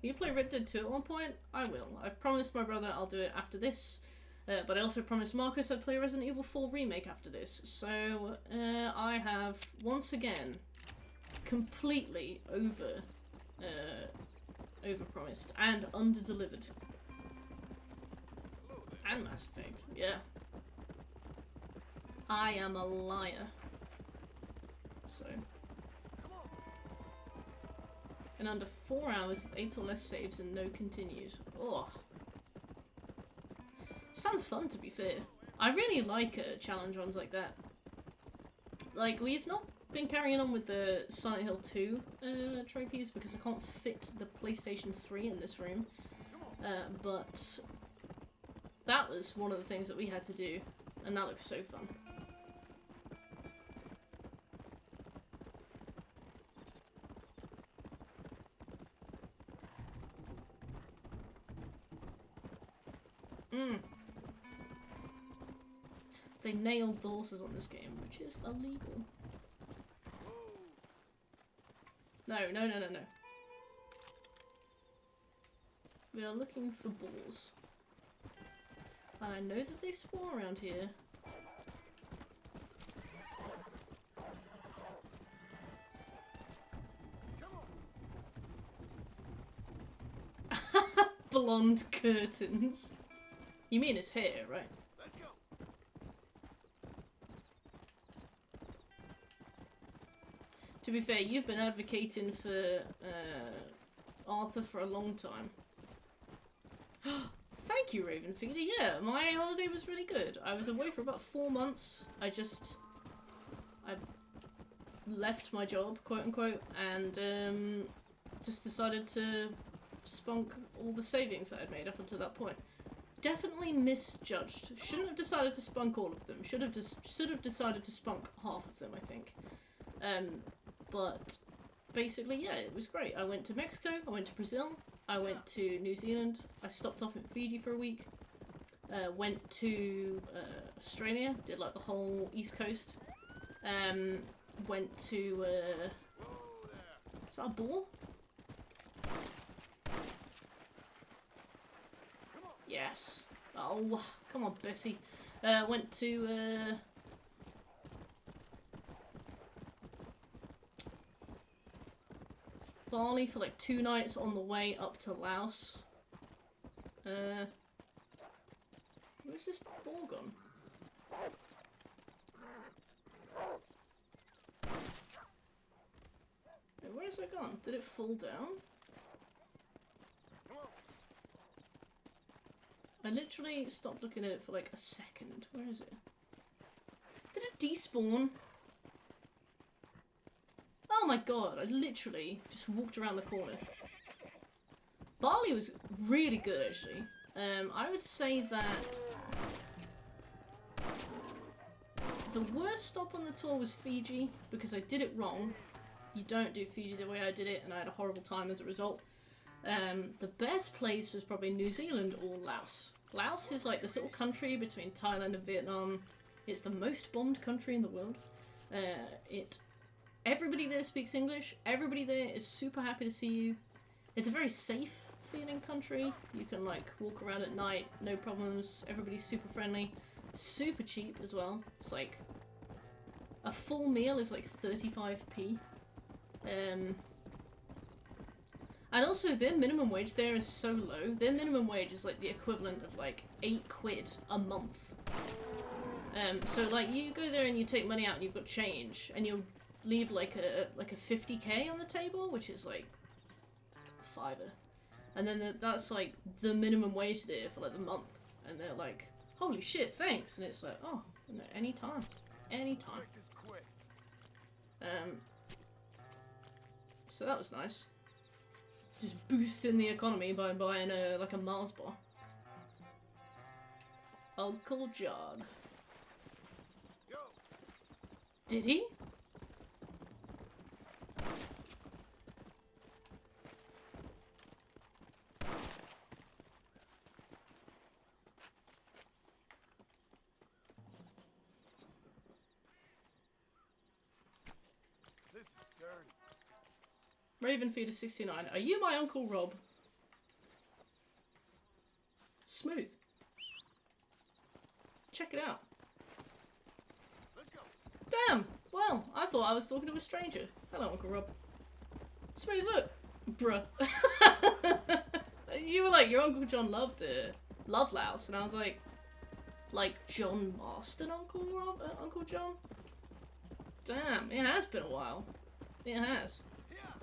Will you play Red Dead 2 at one point? I will. I've promised my brother I'll do it after this. But I also promised Marcus I'd play Resident Evil 4 Remake after this. So, I have, once again, completely over-promised and under-delivered. And Mass Effect, yeah. I am a liar. So. In under 4 hours with 8 or less saves and no continues. Oh. Sounds fun, to be fair. I really like challenge runs like that. Like, we've not been carrying on with the Silent Hill 2 trophies because I can't fit the PlayStation 3 in this room. But that was one of the things that we had to do, and that looks so fun. They nailed the horses on this game, which is illegal. No. We are looking for boars. And I know that they spawn around here. Blonde curtains. You mean his hair, right? Let's go. To be fair, you've been advocating for Arthur for a long time. Thank you, Ravenfeeder. Yeah, my holiday was really good. I was away for about 4 months. I left my job, quote unquote, and just decided to spunk all the savings that I'd made up until that point. Definitely misjudged. Shouldn't have decided to spunk all of them. Should have decided to spunk half of them, I think. But basically, yeah, it was great. I went to Mexico, I went to Brazil, I went to New Zealand, I stopped off in Fiji for a week, went to Australia, did like the whole East Coast, went to, is that a boar? Yes. Oh, come on, Bessie. Went to, Bali for like 2 nights on the way up to Laos. Where's this ball gone? Where's it gone? Did it fall down? I literally stopped looking at it for like a second. Where is it? Did it despawn? Oh my god, I literally just walked around the corner. Bali was really good, actually. I would say that the worst stop on the tour was Fiji, because I did it wrong. You don't do Fiji the way I did it, and I had a horrible time as a result. The best place was probably New Zealand or Laos. Laos is like this little country between Thailand and Vietnam. It's the most bombed country in the world. Everybody there speaks English. Everybody there is super happy to see you. It's a very safe feeling country. You can like walk around at night, no problems. Everybody's super friendly. Super cheap as well. It's like a full meal is like 35p. And also their minimum wage there is so low. Their minimum wage is like the equivalent of like 8 quid a month. So like you go there and you take money out and you've got change and you'll leave like a 50k on the table, which is like $5. And then that's like the minimum wage there for like the month. And they're like, holy shit, thanks. And it's like, oh, no, anytime. Anytime. So that was nice. Just boosting the economy by buying like a Mars bar. Uncle John. Did he? This is dirty. Ravenfeeder 69. Are you my Uncle Rob? Smooth. Check it out. Let's go. Damn! Well, I thought I was talking to a stranger. Hello, Uncle Rob. Smooth, look! Bruh. You were like, your Uncle John loved Laos, and I was like John Marston Uncle Rob? Uncle John? Damn, it has been a while. It has.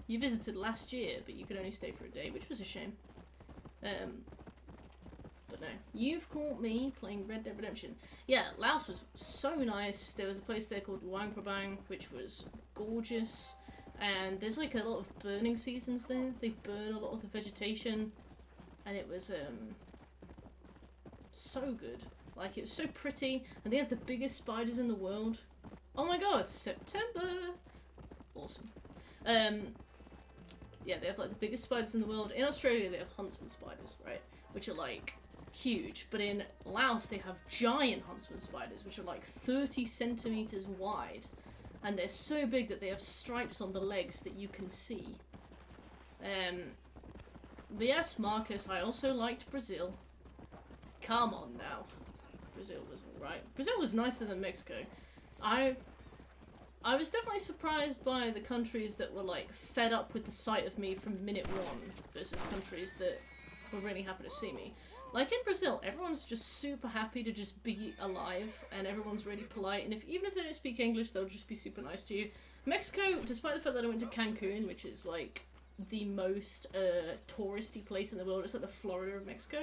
You visited last year, but you could only stay for a day, which was a shame. But no, you've caught me playing Red Dead Redemption. Yeah, Laos was so nice. There was a place there called Luang Prabang, which was gorgeous. And there's like a lot of burning seasons there. They burn a lot of the vegetation. And it was, So good. Like, it's so pretty, and they have the biggest spiders in the world. Oh my god, September! Awesome. Yeah, they have like the biggest spiders in the world. In Australia, they have huntsman spiders, right? Which are like huge. But in Laos, they have giant huntsman spiders, which are like 30 centimeters wide. And they're so big that they have stripes on the legs that you can see. But yes, Marcus, I also liked Brazil. Come on now. Brazil was alright. Brazil was nicer than Mexico. I was definitely surprised by the countries that were like fed up with the sight of me from minute one versus countries that were really happy to see me. Like in Brazil, everyone's just super happy to just be alive, and everyone's really polite, and even if they don't speak English, they'll just be super nice to you. Mexico, despite the fact that I went to Cancun, which is like the most touristy place in the world, it's like the Florida of Mexico,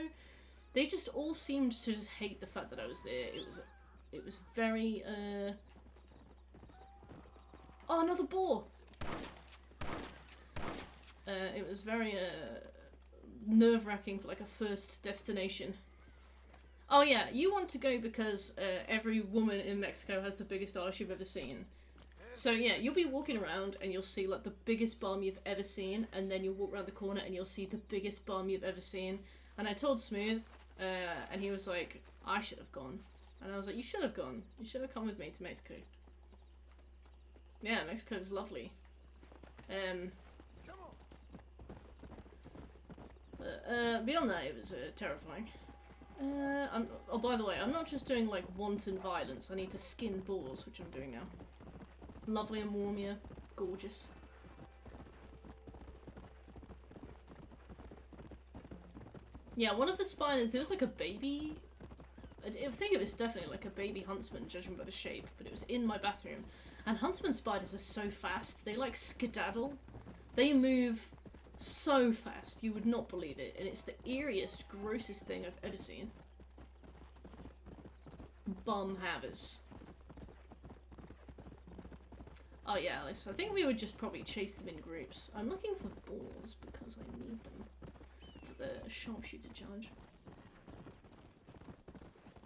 they just all seemed to just hate the fact that I was there. It was very oh, another boar! It was very nerve-wracking for like a first destination. Oh yeah, you want to go because every woman in Mexico has the biggest arse you've ever seen. So yeah, you'll be walking around and you'll see like the biggest bum you've ever seen, and then you'll walk around the corner and you'll see the biggest bum you've ever seen. And I told Smooth, and he was like, I should have gone. And I was like, you should have gone. You should have come with me to Mexico. Yeah, Mexico is lovely. Beyond that, it was terrifying. Oh, by the way, I'm not just doing like wanton violence. I need to skin boars, which I'm doing now. Lovely and warm here. Gorgeous. Yeah, one of the spiders, there was like a baby. I think it was definitely like a baby huntsman, judging by the shape, but it was in my bathroom. And huntsman spiders are so fast, they like skedaddle. They move so fast, you would not believe it, and it's the eeriest, grossest thing I've ever seen. Bum havers. Oh yeah, Alice, I think we would just probably chase them in groups. I'm looking for boars because I need them for the sharpshooter challenge.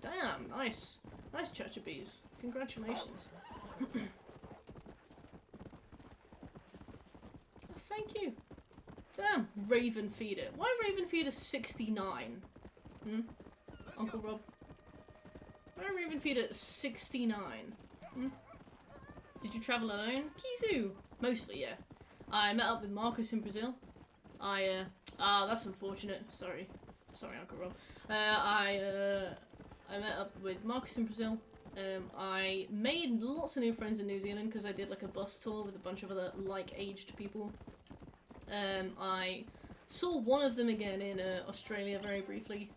Damn, nice. Nice Chacha Bees. Congratulations. Oh, thank you. Damn, Raven Feeder. Why Raven Feeder 69? Hmm? Uncle Rob? Why Raven Feeder 69? Hmm? Did you travel alone? Kizu! Mostly, yeah. I met up with Marcus in Brazil. That's unfortunate. Sorry. Sorry, Uncle Rob. I met up with Marcus in Brazil. I made lots of new friends in New Zealand because I did like a bus tour with a bunch of other like-aged people. I saw one of them again in Australia very briefly.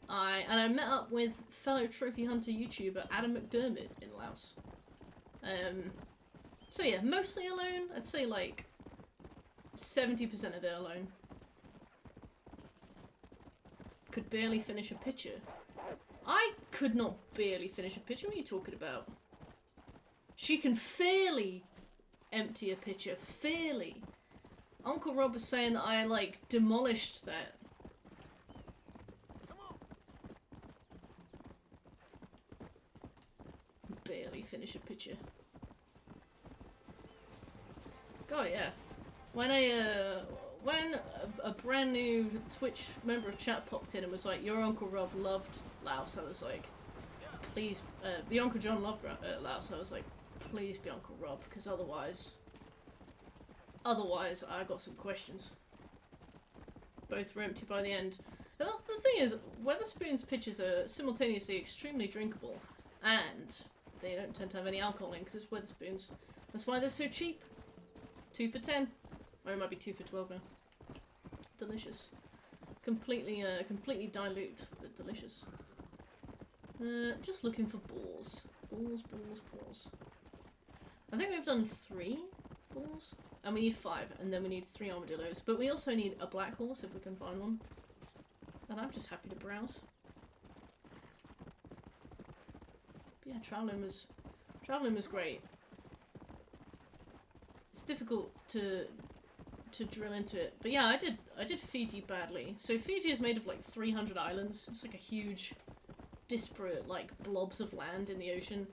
I met up with fellow trophy hunter YouTuber Adam McDermott in Laos. So yeah, mostly alone. I'd say like 70% of it alone. Could barely finish a picture. I could not barely finish a picture. What are you talking about? She can fairly empty a picture. Fairly. Uncle Rob was saying that I like demolished that. Barely finish a picture. God, yeah. When a brand new Twitch member of chat popped in and was like, your Uncle Rob loved Laos, I was like, please, the Uncle John loved Laos, I was like, please be Uncle Rob, because otherwise I got some questions. Both were empty by the end. But the thing is, Weatherspoon's pitchers are simultaneously extremely drinkable, and they don't tend to have any alcohol in because it's Weatherspoons. That's why they're so cheap. 2 for 10. Or it might be 2 for 12 now. Delicious. Completely dilute, but delicious. Just looking for balls. Balls. I think we've done 3 balls. And we need 5, and then we need 3 armadillos. But we also need a black horse if we can find one. And I'm just happy to browse. But yeah, traveling was great. It's difficult to to drill into it. But yeah, I did Fiji badly. So Fiji is made of like 300 islands. It's like a huge, disparate like blobs of land in the ocean.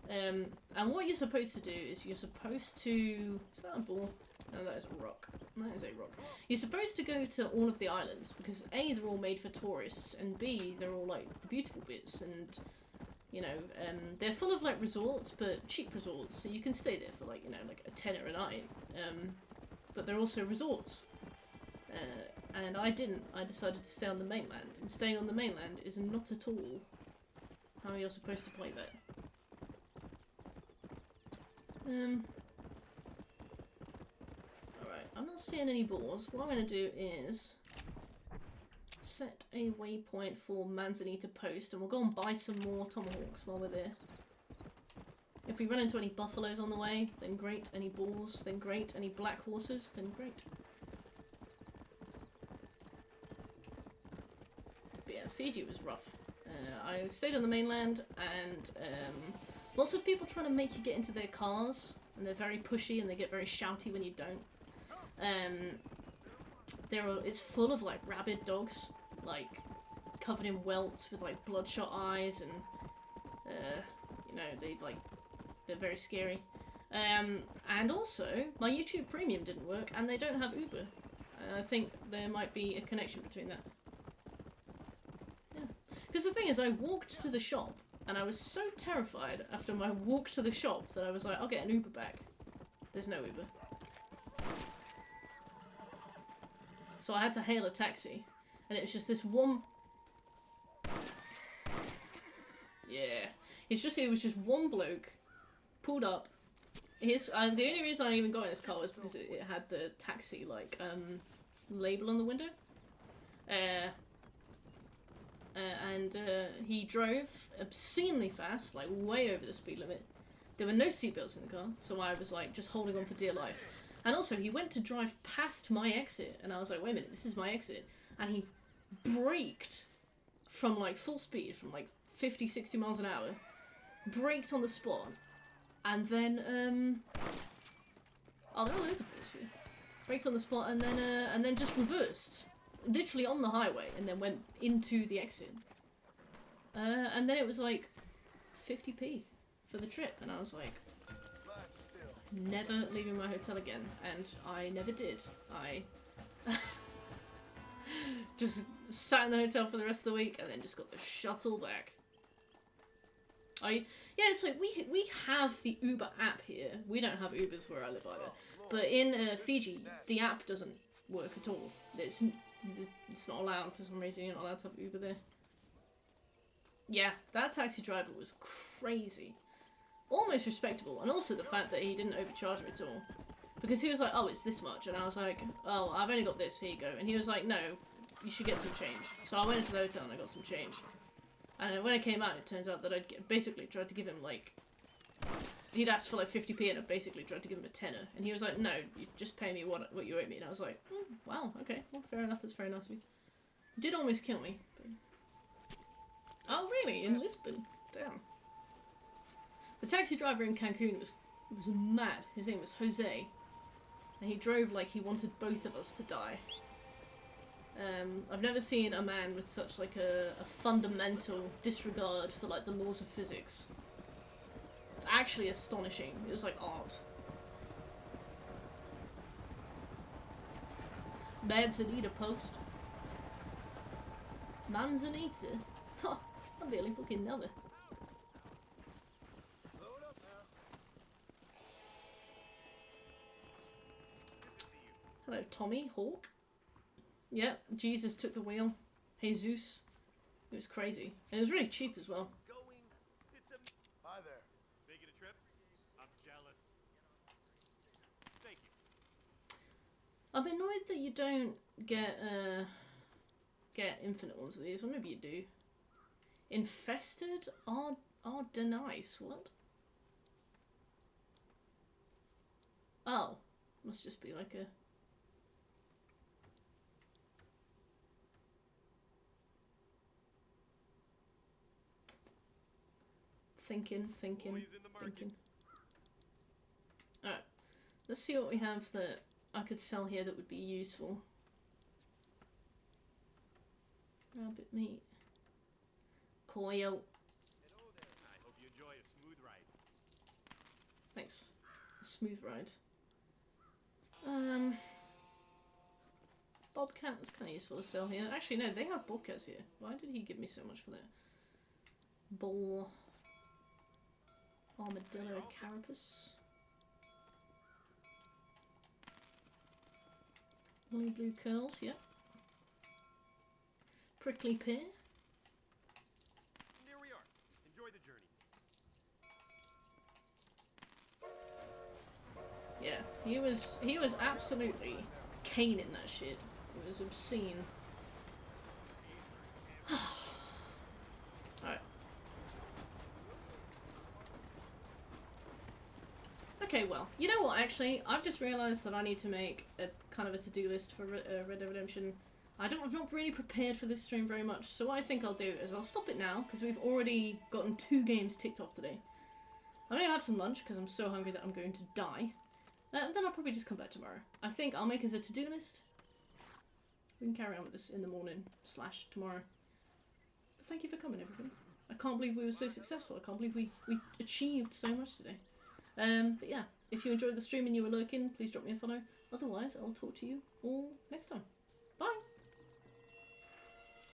And what you're supposed to do is you're supposed to... Is that a ball? No, that is a rock. That is a rock. You're supposed to go to all of the islands because A, they're all made for tourists, and B, they're all like the beautiful bits, and you know, they're full of like resorts, but cheap resorts, so you can stay there for like, you know, like a tenner a night. But they're also resorts. And I didn't. I decided to stay on the mainland, and staying on the mainland is not at all how you're supposed to play that. Alright, I'm not seeing any boars. What I'm going to do is set a waypoint for Manzanita Post, and we'll go and buy some more tomahawks while we're there. If we run into any buffaloes on the way, then great. Any boars, then great. Any black horses, then great. But yeah, Fiji was rough. I stayed on the mainland, and lots of people trying to make you get into their cars, and they're very pushy and they get very shouty when you don't. It's full of like rabid dogs, like covered in welts with like bloodshot eyes, and you know, they're very scary. And also my YouTube Premium didn't work, and they don't have Uber. I think there might be a connection between that. Yeah, because the thing is, I walked to the shop. And I was so terrified after my walk to the shop that I was like, I'll get an Uber back. There's no Uber. So I had to hail a taxi. And it was just this one... Yeah. It was just one bloke pulled up. The only reason I even got in this car was because it had the taxi, like, label on the window. And he drove obscenely fast, like way over the speed limit. There were no seatbelts in the car, so I was like just holding on for dear life. And also, he went to drive past my exit, and I was like, wait a minute, this is my exit. And he braked from like full speed, from like 50, 60 miles an hour, braked on the spot, and then, oh, there are loads of balls here. Braked on the spot, and then just reversed. Literally on the highway, and then went into the exit. And then it was like 50p for the trip, and I was like, never leaving my hotel again, and I never did. I just sat in the hotel for the rest of the week, and then just got the shuttle back. Yeah, it's like we have the Uber app here. We don't have Ubers where I live either, but in Fiji, the app doesn't work at all. It's not allowed for some reason. You're not allowed to have Uber there. Yeah, that taxi driver was crazy. Almost respectable. And also the fact that he didn't overcharge me at all. Because he was like, oh, it's this much. And I was like, oh, I've only got this. Here you go. And he was like, no, you should get some change. So I went into the hotel and I got some change. And when I came out, it turns out that I'd basically tried to give him like... He'd asked for like 50p and I basically tried to give him a tenner. And he was like, no, you just pay me what you owe me. And I was like, wow, okay, well, fair enough, that's very nice of you. He did almost kill me. But... Oh, really? In Lisbon? Damn. The taxi driver in Cancun was mad. His name was Jose. And he drove like he wanted both of us to die. I've never seen a man with such like a fundamental disregard for like the laws of physics. Actually astonishing. It was like art. Manzanita Post. Manzanita? Huh, I barely fucking know it. Hello, Tommy Hawk. Yep, Jesus took the wheel. Jesus. It was crazy. And it was really cheap as well. Hi there. Making a trip? I'm jealous. Thank you. I'm annoyed that you don't get infinite ones of these. Or maybe you do. Infested Ardenice. What? Oh. Must just be like a... Thinking. Alright. Let's see what we have that I could sell here that would be useful? Rabbit meat. Coil. I hope you enjoy a smooth ride. Thanks. A smooth ride. Bobcat is kind of useful to sell here. Actually, no, they have bobcats here. Why did he give me so much for that? Boar. Armadillo carapace. Only blue curls, yep. Prickly pear. And there we are. Enjoy the journey. Yeah, he was absolutely caning that shit. It was obscene. Alright. Okay, well, you know what, actually? I've just realised that I need to make a kind of a to-do list for Red Dead Redemption. I've not really prepared for this stream very much, so what I think I'll do is I'll stop it now, because we've already gotten 2 games ticked off today. I'm going to have some lunch, because I'm so hungry that I'm going to die. And then I'll probably just come back tomorrow. I think I'll make us a to-do list. We can carry on with this in the morning / tomorrow. But thank you for coming, everybody. I can't believe we were so successful. I can't believe we achieved so much today. But yeah, if you enjoyed the stream and you were lurking, please drop me a follow. Otherwise, I'll talk to you all next time.